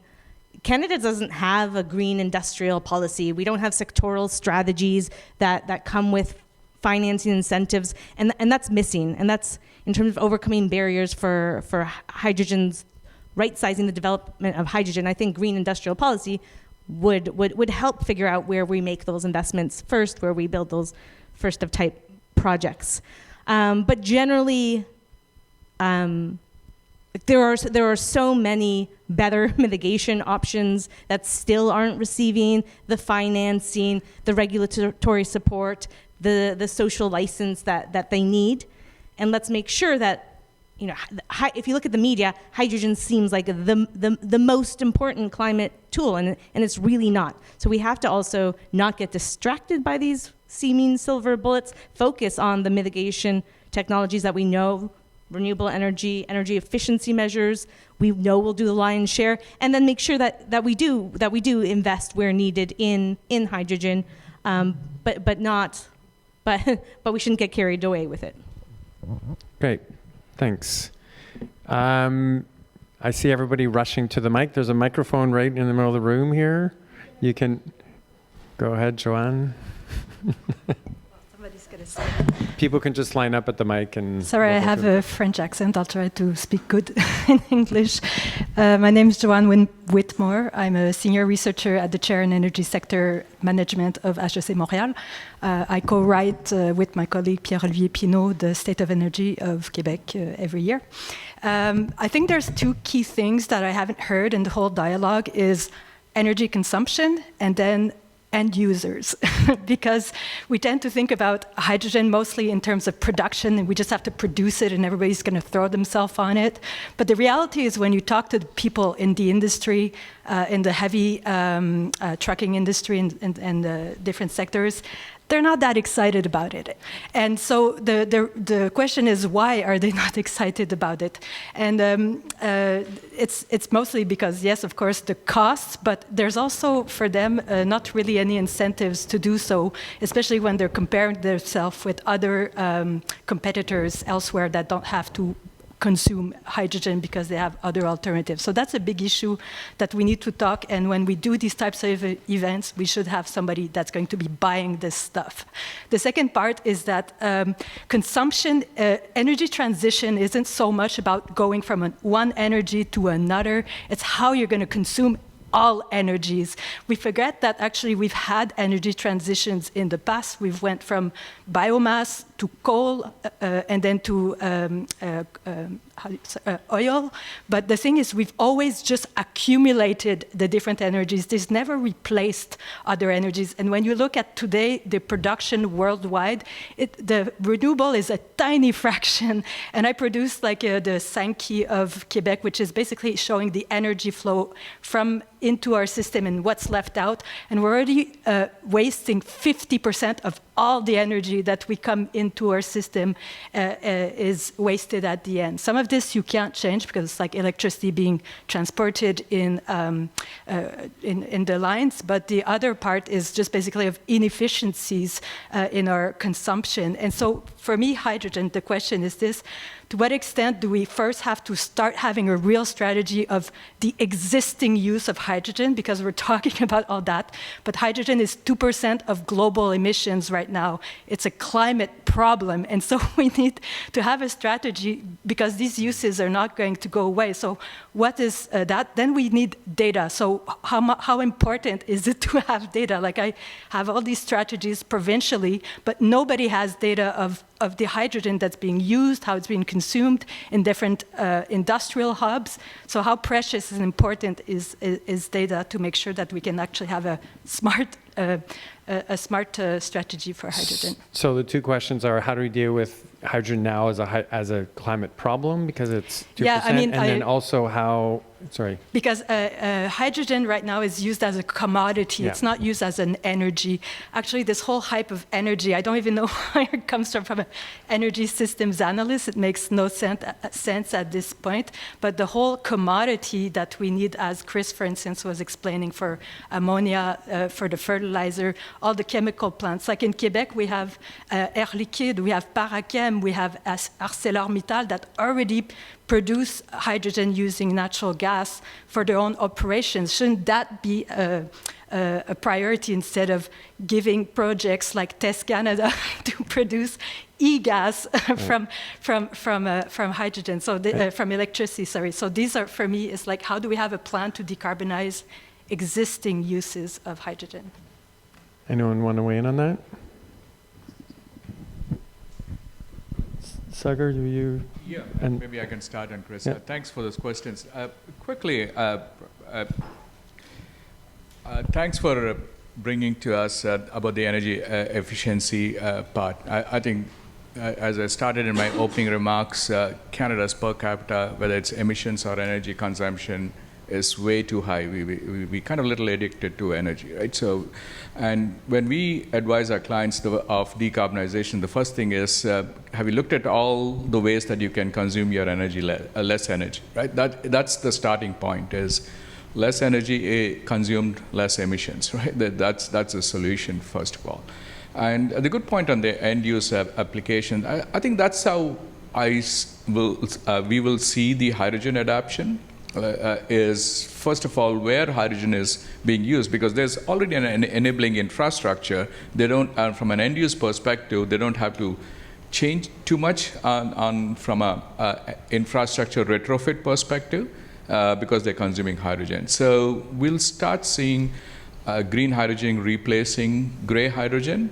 Canada doesn't have a green industrial policy. We don't have sectoral strategies that come with financing incentives, and that's missing. And that's, in terms of overcoming barriers for hydrogen's, right-sizing the development of hydrogen, I think green industrial policy would help figure out where we make those investments first, where we build those first-of-type projects. But generally, there are so many better mitigation options that still aren't receiving the financing, the regulatory support, the social license that they need. And let's make sure that, if you look at the media, hydrogen seems like the most important climate tool, and it's really not. So we have to also not get distracted by these seeming silver bullets, focus on the mitigation technologies that we know, renewable energy efficiency measures, we know will do the lion's share, and then make sure that we do invest where needed in hydrogen, but we shouldn't get carried away with it. Great, thanks. I see everybody rushing to the mic. There's a microphone right in the middle of the room here. You can go ahead, Joanne. Somebody's gonna say. People can just line up at the mic and... Sorry, I have a French accent. I'll try to speak good in English. My name is Jordaan Whitmore. I'm a senior researcher at the Chair in Energy Sector Management of HEC Montréal. I co-write with my colleague Pierre-Olivier Pinault the State of Energy of Quebec every year. I think there's two key things that I haven't heard in the whole dialogue is energy consumption and then end users, because we tend to think about hydrogen mostly in terms of production, and we just have to produce it and everybody's going to throw themselves on it. But the reality is when you talk to the people in the industry, in the heavy trucking industry and the different sectors, they're not that excited about it. And so the question is, why are they not excited about it? And it's mostly because, yes, of course, the costs, but there's also for them not really any incentives to do so, especially when they're comparing themselves with other competitors elsewhere that don't have to consume hydrogen because they have other alternatives. So that's a big issue that we need to talk, and when we do these types of events, we should have somebody that's going to be buying this stuff. The second part is that consumption, energy transition isn't so much about going from one energy to another, it's how you're going to consume all energies. We forget that actually we've had energy transitions in the past. We've went from biomass to coal and then to oil. But the thing is, we've always just accumulated the different energies. This never replaced other energies. And when you look at today, the production worldwide, the renewable is a tiny fraction. And I produced like the Sankey of Quebec, which is basically showing the energy flow from into our system and what's left out. And we're already wasting 50% of all the energy that we come into our system is wasted at the end. Some of this you can't change because it's like electricity being transported in the lines, but the other part is just basically of inefficiencies in our consumption. And so for me, hydrogen, the question is this: to what extent do we first have to start having a real strategy of the existing use of hydrogen, because we're talking about all that, but hydrogen is 2% of global emissions right now. It's a climate problem, and so we need to have a strategy because these uses are not going to go away. So what is that? Then we need data. So how important is it to have data? Like I have all these strategies provincially, but nobody has data of the hydrogen that's being used, how it's being consumed in different industrial hubs. So how precious and important is data to make sure that we can actually have a smart strategy for hydrogen? So the two questions are: how do we deal with hydrogen now as a climate problem because it's 2%, yeah, I mean, and then also how sorry. Because hydrogen right now is used as a commodity. Yeah. It's not used as an energy. Actually, this whole hype of energy, I don't even know where it comes from an energy systems analyst. It makes no sense at this point. But the whole commodity that we need, as Chris, for instance, was explaining for ammonia, for the fertilizer, all the chemical plants. Like in Quebec, we have Air Liquide, we have Parachem, we have ArcelorMittal that already produce hydrogen using natural gas for their own operations. Shouldn't that be a priority instead of giving projects like TES Canada to produce e-gas from hydrogen, so from electricity, sorry. So these are, for me, is like, how do we have a plan to decarbonize existing uses of hydrogen? Anyone want to weigh in on that? Sagar, do you? Yeah, and maybe I can start, and Chris, yeah. Thanks for those questions. Quickly, thanks for bringing to us about the energy efficiency part. I think, as I started in my opening remarks, Canada's per capita, whether it's emissions or energy consumption, is way too high. We kind of a little addicted to energy, right? So, and when we advise our clients of decarbonization, the first thing is, have you looked at all the ways that you can consume your energy, less energy, right? That's the starting point, is less energy consumed, less emissions, right? That's a solution, first of all. And the good point on the end use application, I think that's how we will see the hydrogen adoption. Is first of all where hydrogen is being used, because there's already an enabling infrastructure. They don't, from an end use perspective, they don't have to change too much from a infrastructure retrofit perspective because they're consuming hydrogen. So we'll start seeing green hydrogen replacing gray hydrogen.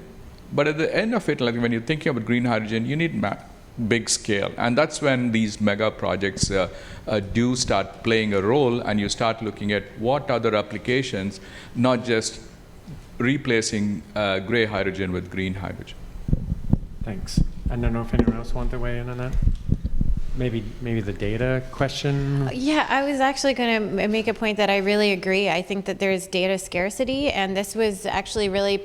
But at the end of it, like when you're thinking about green hydrogen, you need big scale. And that's when these mega projects do start playing a role, and you start looking at what other applications, not just replacing gray hydrogen with green hydrogen. Thanks. I don't know if anyone else wanted to weigh in on that. Maybe the data question. Yeah, I was actually going to make a point that I really agree. I think that there's data scarcity, and this was actually really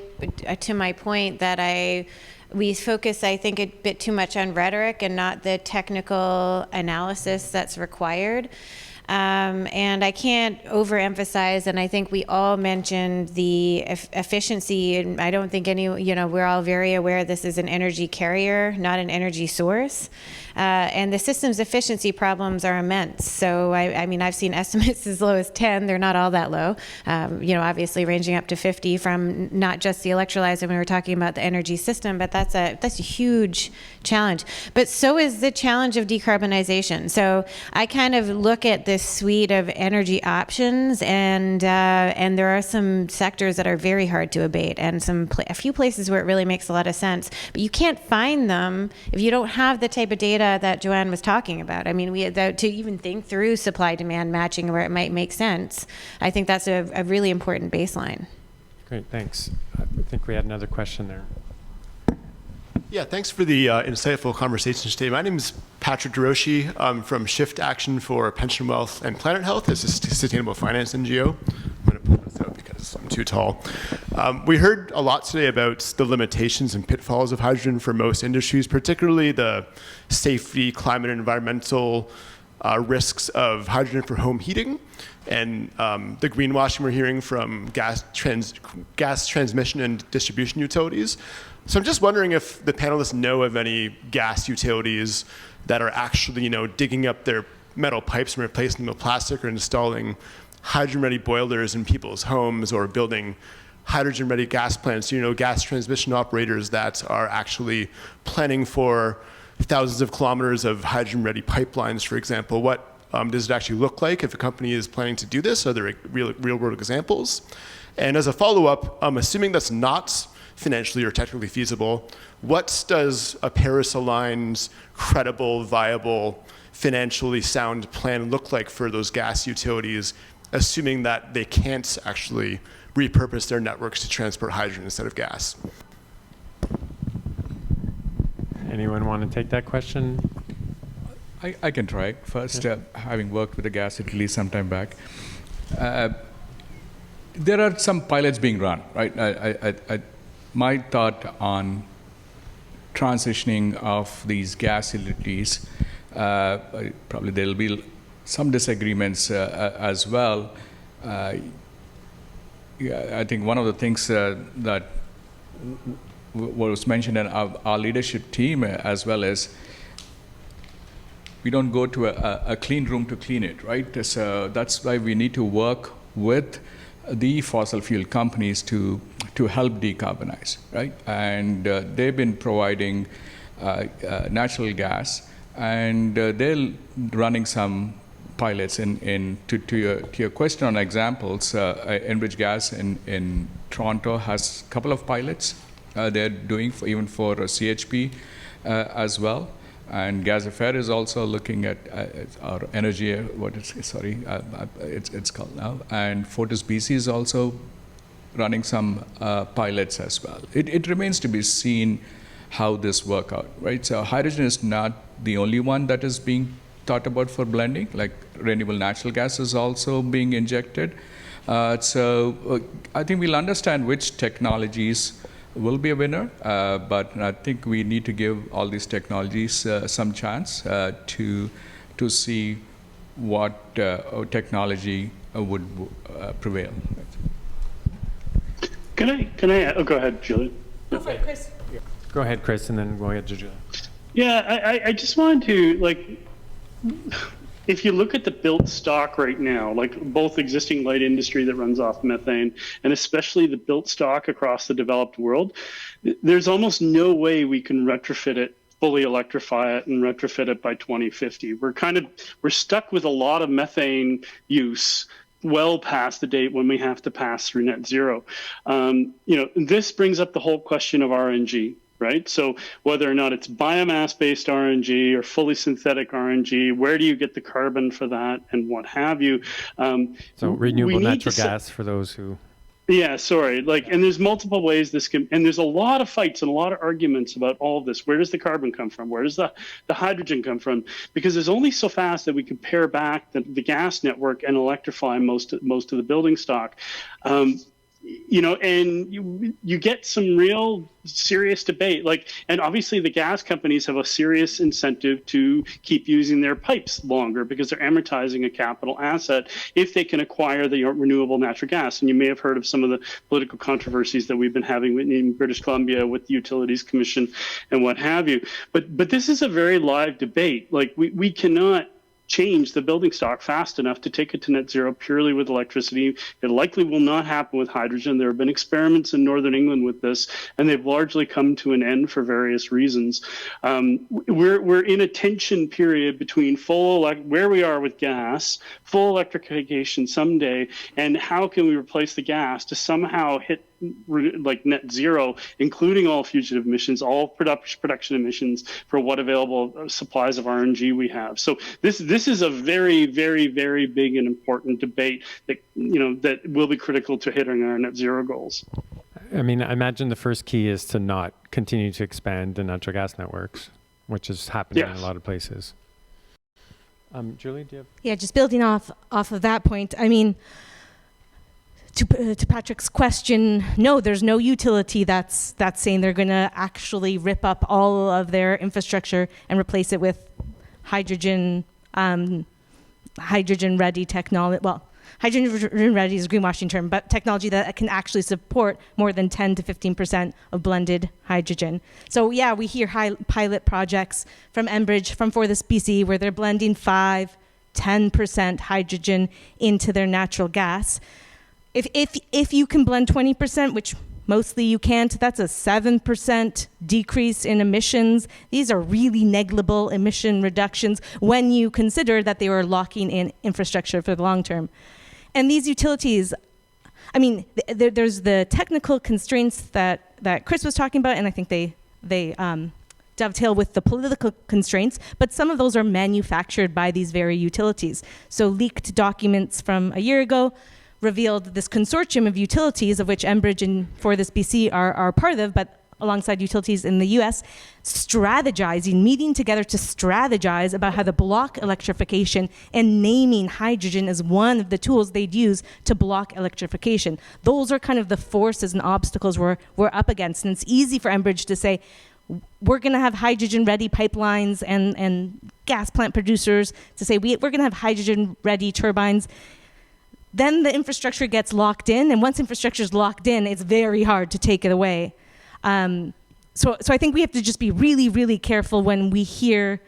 to my point that we focus, I think, a bit too much on rhetoric and not the technical analysis that's required. And I can't overemphasize, and I think we all mentioned the efficiency, and I don't think we're all very aware this is an energy carrier, not an energy source. And the system's efficiency problems are immense. So, I mean, I've seen estimates as low as 10. They're not all that low. Obviously ranging up to 50 from not just the electrolyzer when we're talking about the energy system, but that's a huge challenge. But so is the challenge of decarbonization. So I kind of look at this suite of energy options, and there are some sectors that are very hard to abate, and a few places where it really makes a lot of sense. But you can't find them if you don't have the type of data that Joanne was talking about. I mean, to even think through supply-demand matching where it might make sense, I think that's a really important baseline. Great, thanks. I think we had another question there. Yeah, thanks for the insightful conversation today. My name is Patrick DeRoshi. I'm from Shift Action for Pension Wealth and Planet Health. It's a sustainable finance NGO. I'm going to pull this out because I'm too tall. We heard a lot today about the limitations and pitfalls of hydrogen for most industries, particularly the safety, climate, and environmental risks of hydrogen for home heating, and the greenwashing we're hearing from gas transmission and distribution utilities. So I'm just wondering if the panelists know of any gas utilities that are actually, digging up their metal pipes and replacing them with plastic, or installing hydrogen-ready boilers in people's homes, or building hydrogen-ready gas plants, gas transmission operators that are actually planning for thousands of kilometers of hydrogen-ready pipelines, for example. What does it actually look like if a company is planning to do this? Are there real-world examples? And as a follow-up, assuming that's not financially or technically feasible, what does a Paris-aligned, credible, viable, financially sound plan look like for those gas utilities, assuming that they can't actually repurpose their networks to transport hydrogen instead of gas? Anyone want to take that question? I can try first, having worked with the gas utilities some time back. There are some pilots being run, right? My thought on transitioning of these gas utilities, probably there will be some disagreements as well. I think one of the things that was mentioned in our leadership team as well is we don't go to a clean room to clean it, right? So that's why we need to work with the fossil fuel companies to help decarbonize, right? And they've been providing natural gas, and they're running some pilots. To your question on examples, Enbridge Gas in Toronto has a couple of pilots they're doing even for CHP as well. And Gazifere is also looking at our energy, it's called now. And Fortis BC is also running some pilots as well. It remains to be seen how this work out, right? So hydrogen is not the only one that is being thought about for blending, like renewable natural gas is also being injected. So I think we'll understand which technologies will be a winner, but I think we need to give all these technologies some chance to see what technology would prevail. Can I? Oh, go ahead, Julia. Go for it, Chris. Go ahead, Chris, and then go ahead, Julia. Yeah, I just wanted to if you look at the built stock right now, like both existing light industry that runs off methane and especially the built stock across the developed world, there's almost no way we can retrofit it, fully electrify it and retrofit it by 2050. We're stuck with a lot of methane use well past the date when we have to pass through net zero. This brings up the whole question of RNG. Right? So whether or not it's biomass-based RNG or fully synthetic RNG, where do you get the carbon for that and what have you? So renewable natural gas for those who... Yeah, sorry. And there's multiple ways this can, and there's a lot of fights and a lot of arguments about all of this. Where does the carbon come from? Where does the hydrogen come from? Because there's only so fast that we can pare back the gas network and electrify most of the building stock. And you get some real serious debate. And obviously the gas companies have a serious incentive to keep using their pipes longer because they're amortizing a capital asset if they can acquire the renewable natural gas. And you may have heard of some of the political controversies that we've been having in British Columbia with the Utilities Commission and what have you. But this is a very live debate. We cannot change the building stock fast enough to take it to net zero purely with electricity. It likely will not happen with hydrogen. There have been experiments in Northern England with this, and they've largely come to an end for various reasons. We're in a tension period between where we are with gas, full electrification someday, and how can we replace the gas to somehow hit net zero, including all fugitive emissions, all production emissions for what available supplies of RNG we have. So this is a very, very, very big and important debate that that will be critical to hitting our net zero goals. I mean, I imagine the first key is to not continue to expand the natural gas networks, which is happening in a lot of places. Julie, do you have? Yeah, just building off of that point. I mean, to Patrick's question, no, there's no utility that's saying they're going to actually rip up all of their infrastructure and replace it with hydrogen ready technology. Well, hydrogen ready is a greenwashing term, but technology that can actually support more than 10 to 15% of blended hydrogen. So yeah, we hear pilot projects from Enbridge, from Fortis BC, where they're blending 5-10% hydrogen into their natural gas. If you can blend 20%, which mostly you can't, that's a 7% decrease in emissions. These are really negligible emission reductions when you consider that they were locking in infrastructure for the long term. And these utilities, I mean, there's the technical constraints that Chris was talking about, and I think they dovetail with the political constraints, but some of those are manufactured by these very utilities. So leaked documents from a year ago revealed this consortium of utilities, of which Enbridge and Fortis BC are part of, but alongside utilities in the US, meeting together to strategize about how to block electrification, and naming hydrogen as one of the tools they'd use to block electrification. Those are kind of the forces and obstacles we're up against. And it's easy for Enbridge to say, we're going to have hydrogen-ready pipelines and gas plant producers to say, we're going to have hydrogen-ready turbines. Then the infrastructure gets locked in, and once infrastructure is locked in, it's very hard to take it away. So I think we have to just be really, really careful when we hear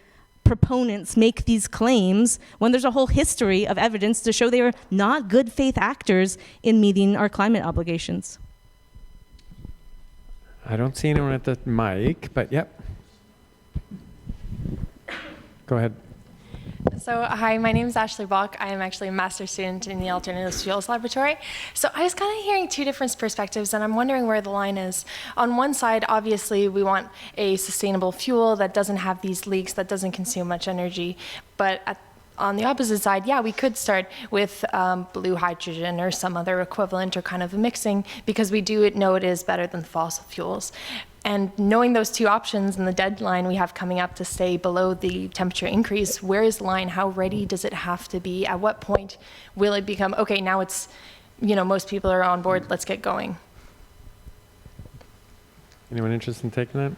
proponents make these claims when there's a whole history of evidence to show they are not good faith actors in meeting our climate obligations. I don't see anyone at the mic, but yep. Go ahead. So, hi, my name is Ashley Bach. I am actually a master's student in the Alternative Fuels Laboratory. So I was kind of hearing two different perspectives, and I'm wondering where the line is. On one side, obviously, we want a sustainable fuel that doesn't have these leaks, that doesn't consume much energy. But on the opposite side, yeah, we could start with blue hydrogen or some other equivalent or kind of a mixing, because we do know it is better than fossil fuels. And knowing those two options and the deadline we have coming up to stay below the temperature increase, where is the line? How ready does it have to be? At what point will it become, okay, now it's, most people are on board, let's get going? Anyone interested in taking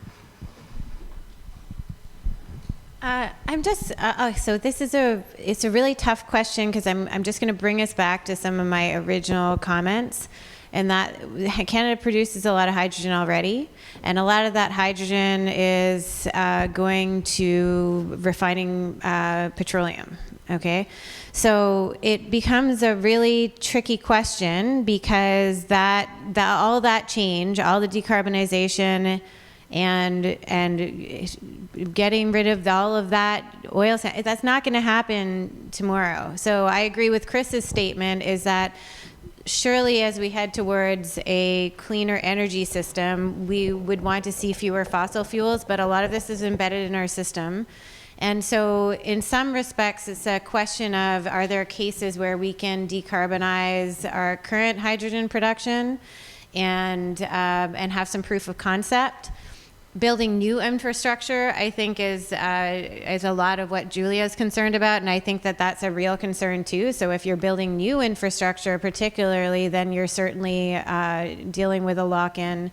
that? So this is it's a really tough question, because I'm just going to bring us back to some of my original comments. And that Canada produces a lot of hydrogen already, and a lot of that hydrogen is going to refining petroleum. Okay, so it becomes a really tricky question, because all that change, all the decarbonization, and getting rid of all of that oil, that's not going to happen tomorrow. So I agree with Chris's statement, is that surely as we head towards a cleaner energy system, we would want to see fewer fossil fuels, but a lot of this is embedded in our system. And so in some respects, it's a question of, are there cases where we can decarbonize our current hydrogen production and have some proof of concept? Building new infrastructure, I think, is a lot of what Julia is concerned about, and I think that that's a real concern too. So if you're building new infrastructure particularly, then you're certainly dealing with a lock-in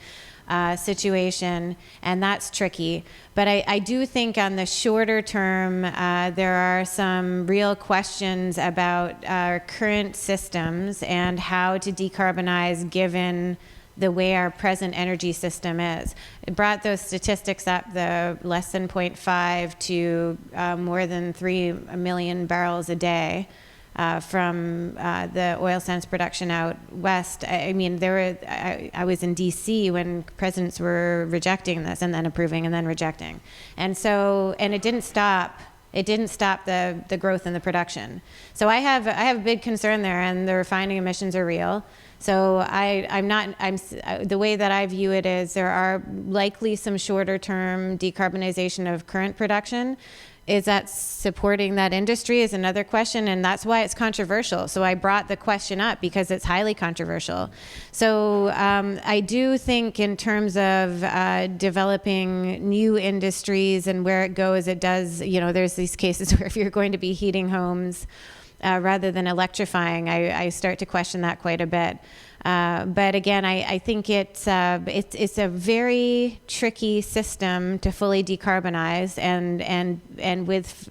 situation, and that's tricky. But I do think on the shorter term, there are some real questions about our current systems and how to decarbonize given the way our present energy system is. It brought those statistics up, the less than 0.5 to more than 3 million barrels a day from the oil sands production out west. I mean, I was in DC when presidents were rejecting this and then approving and then rejecting. And it didn't stop. It didn't stop the growth in the production. So I have a big concern there, and the refining emissions are real. So the way that I view it is there are likely some shorter term decarbonization of current production. Is that supporting that industry is another question, and that's why it's controversial. So I brought the question up because it's highly controversial. So I do think in terms of developing new industries and where it goes, it does, there's these cases where if you're going to be heating homes, rather than electrifying, I start to question that quite a bit. But again, I think it's a very tricky system to fully decarbonize, and with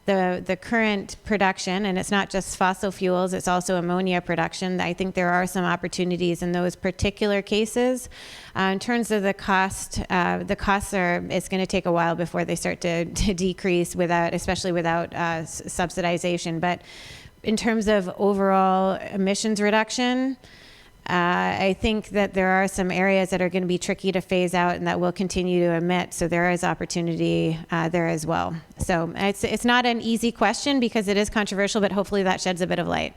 the current production, and it's not just fossil fuels, it's also ammonia production. I think there are some opportunities in those particular cases. In terms of the costs it's going to take a while before they start to decrease, especially without subsidization. But in terms of overall emissions reduction, I think that there are some areas that are going to be tricky to phase out and that will continue to emit. So there is opportunity there as well. So it's not an easy question because it is controversial, but hopefully that sheds a bit of light.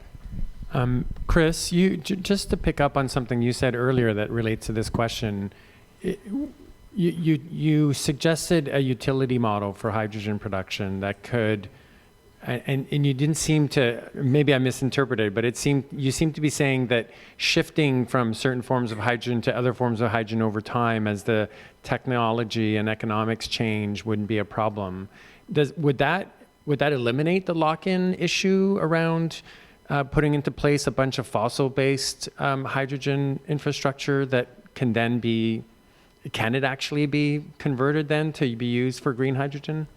Chris, just to pick up on something you said earlier that relates to this question, you suggested a utility model for hydrogen production that could and you didn't seem to, maybe I misinterpreted, but you seemed to be saying that shifting from certain forms of hydrogen to other forms of hydrogen over time as the technology and economics change wouldn't be a problem. Would that eliminate the lock-in issue around putting into place a bunch of fossil-based hydrogen infrastructure that can then can it actually be converted then to be used for green hydrogen?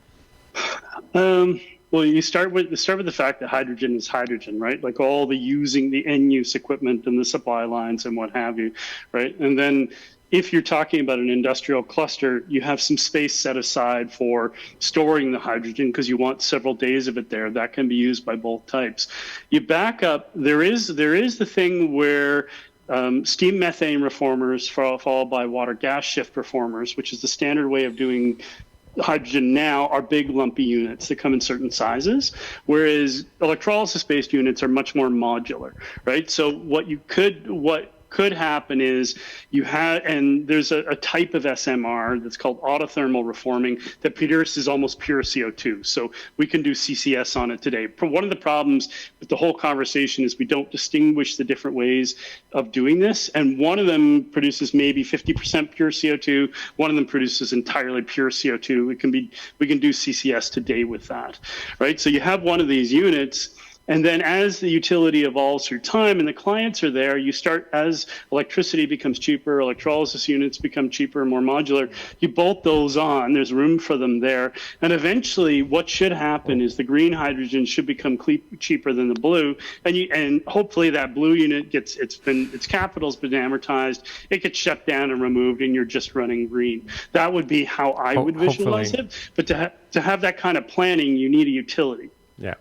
Well, you start with the fact that hydrogen is hydrogen, right? Like all the end use equipment and the supply lines and what have you, right? And then if you're talking about an industrial cluster, you have some space set aside for storing the hydrogen because you want several days of it there. That can be used by both types. You back up, there is the thing where steam methane reformers followed by water gas shift reformers, which is the standard way of doing hydrogen now, are big lumpy units that come in certain sizes, whereas electrolysis-based units are much more modular, right? So what could happen is and there's a type of SMR that's called autothermal reforming that produces almost pure CO2. So we can do CCS on it today. One of the problems with the whole conversation is we don't distinguish the different ways of doing this. And one of them produces maybe 50% pure CO2. One of them produces entirely pure CO2. We can do CCS today with that, right? So you have one of these units. And then as the utility evolves through time and the clients are there, you start, as electricity becomes cheaper, electrolysis units become cheaper and more modular, you bolt those on, there's room for them there. And eventually what should happen is the green hydrogen should become cheaper than the blue. And hopefully that blue unit its capital's been amortized, it gets shut down and removed and you're just running green. That would be how I would visualize it. But to have that kind of planning, you need a utility. Yeah.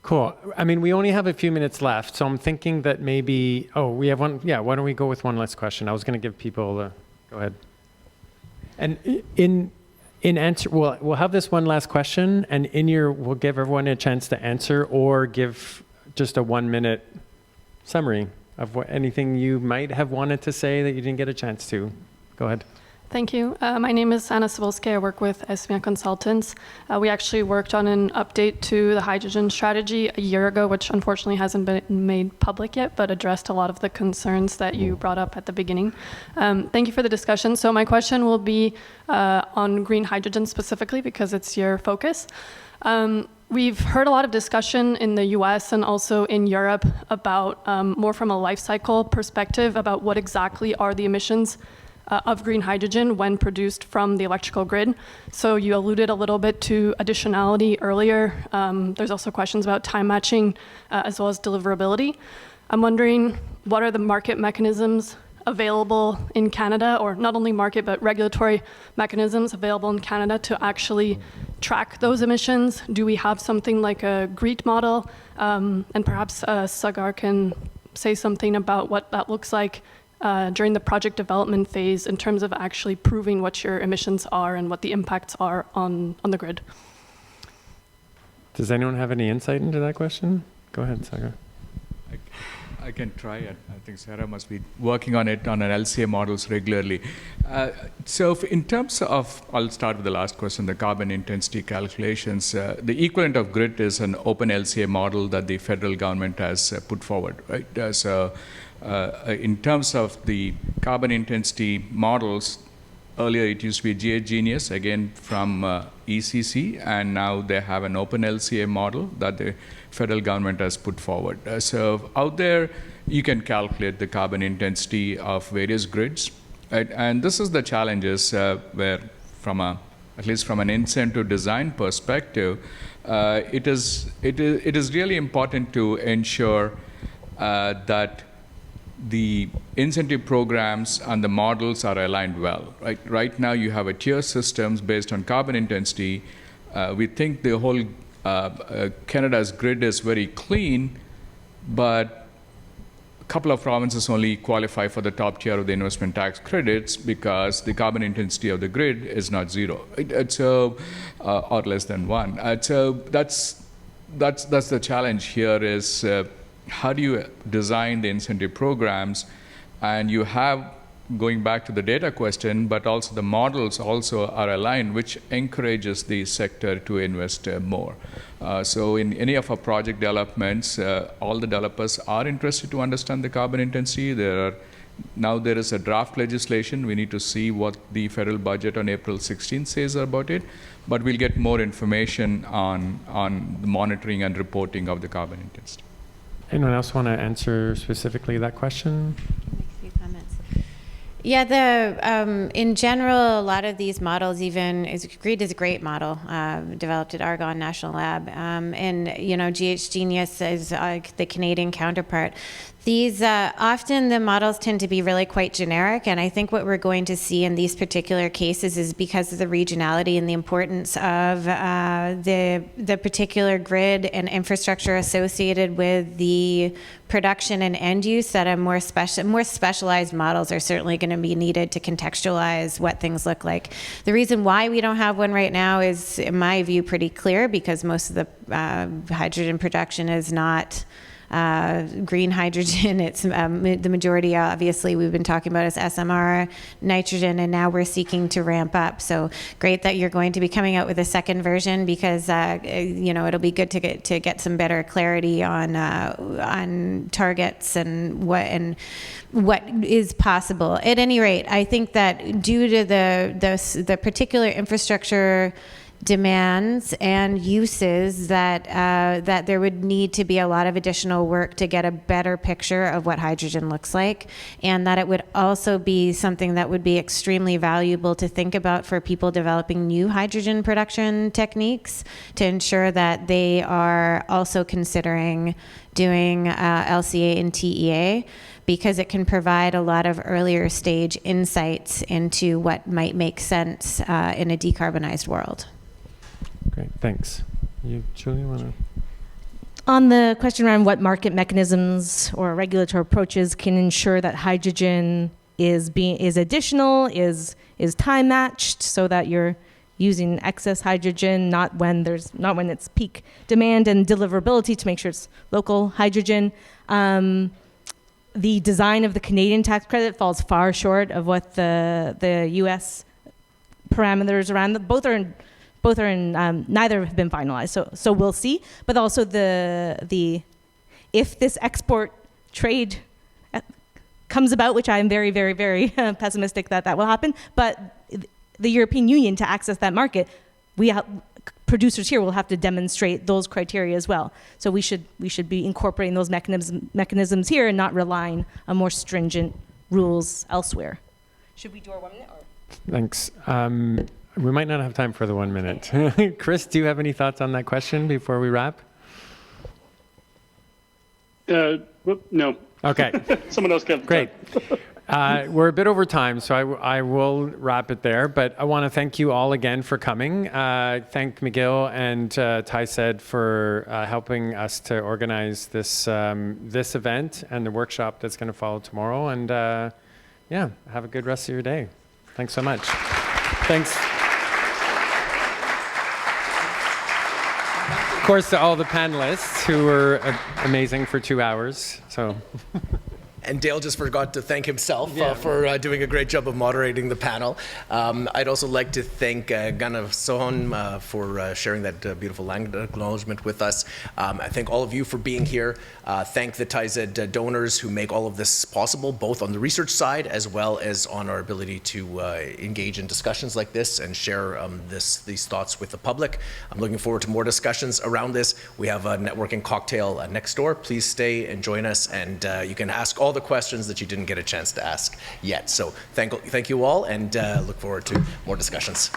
Cool. I mean, we only have a few minutes left, so I'm thinking that maybe, we have one. Yeah, why don't we go with one last question? I was going to give people go ahead. And in answer, we'll have this one last question, and we'll give everyone a chance to answer or give just a 1-minute summary of anything you might have wanted to say that you didn't get a chance to. Go ahead. Thank you. My name is Anna Cybulski. I work with Esmia Consultants. We actually worked on an update to the hydrogen strategy a year ago, which unfortunately hasn't been made public yet, but addressed a lot of the concerns that you brought up at the beginning. Thank you for the discussion. So my question will be on green hydrogen specifically, because it's your focus. We've heard a lot of discussion in the US and also in Europe about more from a life cycle perspective about what exactly are the emissions of green hydrogen when produced from the electrical grid. So you alluded a little bit to additionality earlier. There's also questions about time matching as well as deliverability. I'm wondering, what are the market mechanisms available in Canada, or not only market, but regulatory mechanisms available in Canada to actually track those emissions? Do we have something like a GREET model? And perhaps Sagar can say something about what that looks like during the project development phase in terms of actually proving what your emissions are and what the impacts are on the grid. Does anyone have any insight into that question? Go ahead, Sagar. I can try it. I think Sarah must be working on it on an LCA models regularly. So in terms of, I'll start with the last question, the carbon intensity calculations. The equivalent of GRIT is an open LCA model that the federal government has put forward, right? In terms of the carbon intensity models, earlier it used to be GH Genius, again from ECC, and now they have an open LCA model that the federal government has put forward. So out there, you can calculate the carbon intensity of various grids, right? And this is the challenges where, at least from an incentive design perspective, it is really important to ensure that the incentive programs and the models are aligned well. Right now, you have a tier systems based on carbon intensity. We think the whole Canada's grid is very clean, but a couple of provinces only qualify for the top tier of the investment tax credits because the carbon intensity of the grid is not zero, right? So, or less than 1. So that's the challenge here is how do you design the incentive programs, and you have going back to the data question, but also the models also are aligned, which encourages the sector to invest more. So in any of our project developments, all the developers are interested to understand the carbon intensity. Now there is a draft legislation. We need to see what the federal budget on April 16th says about it, but we'll get more information on the monitoring and reporting of the carbon intensity. Anyone else want to answer specifically that question? Make a few comments. Yeah, in general, a lot of these models, even GREET is a great model developed at Argonne National Lab, and GH Genius is the Canadian counterpart. These often the models tend to be really quite generic, and I think what we're going to see in these particular cases is because of the regionality and the importance of the particular grid and infrastructure associated with the production and end use, that more specialized models are certainly going to be needed to contextualize what things look like. The reason why we don't have one right now is, in my view, pretty clear, because most of the hydrogen production is not green hydrogen. It's the majority, obviously, we've been talking about is SMR, nitrogen, and now we're seeking to ramp up. So great that you're going to be coming out with a second version, because it'll be good to get some better clarity on targets and what is possible. At any rate, I think that due to the particular infrastructure demands and uses, that there would need to be a lot of additional work to get a better picture of what hydrogen looks like, and that it would also be something that would be extremely valuable to think about for people developing new hydrogen production techniques, to ensure that they are also considering doing LCA and TEA, because it can provide a lot of earlier stage insights into what might make sense in a decarbonized world. Great, thanks. You, Julie, want to? On the question around what market mechanisms or regulatory approaches can ensure that hydrogen is additional, is time matched, so that you're using excess hydrogen, not when it's peak demand, and deliverability to make sure it's local hydrogen. The design of the Canadian tax credit falls far short of what the U.S. parameters around them. Both are in neither have been finalized, so we'll see. But also if this export trade comes about, which I am very, very, very pessimistic that will happen, but the European Union, to access that market, producers here will have to demonstrate those criteria as well. So we should be incorporating those mechanisms here and not relying on more stringent rules elsewhere. Should we do our 1 minute? Thanks. We might not have time for the 1 minute. Chris, do you have any thoughts on that question before we wrap? No. Okay. Someone else can. Great. We're a bit over time, so I will wrap it there. But I want to thank you all again for coming. Thank McGill and TISED for helping us to organize this event and the workshop that's going to follow tomorrow. And have a good rest of your day. Thanks so much. Thanks. Of course, to all the panelists who were amazing for 2 hours. So. And Dale just forgot to thank himself for doing a great job of moderating the panel. I'd also like to thank Gana Sohon for sharing that beautiful land acknowledgement with us. I thank all of you for being here. Thank the TISED donors who make all of this possible, both on the research side as well as on our ability to engage in discussions like this and share these thoughts with the public. I'm looking forward to more discussions around this. We have a networking cocktail next door. Please stay and join us, and you can ask all the questions that you didn't get a chance to ask yet. So thank you all, and look forward to more discussions.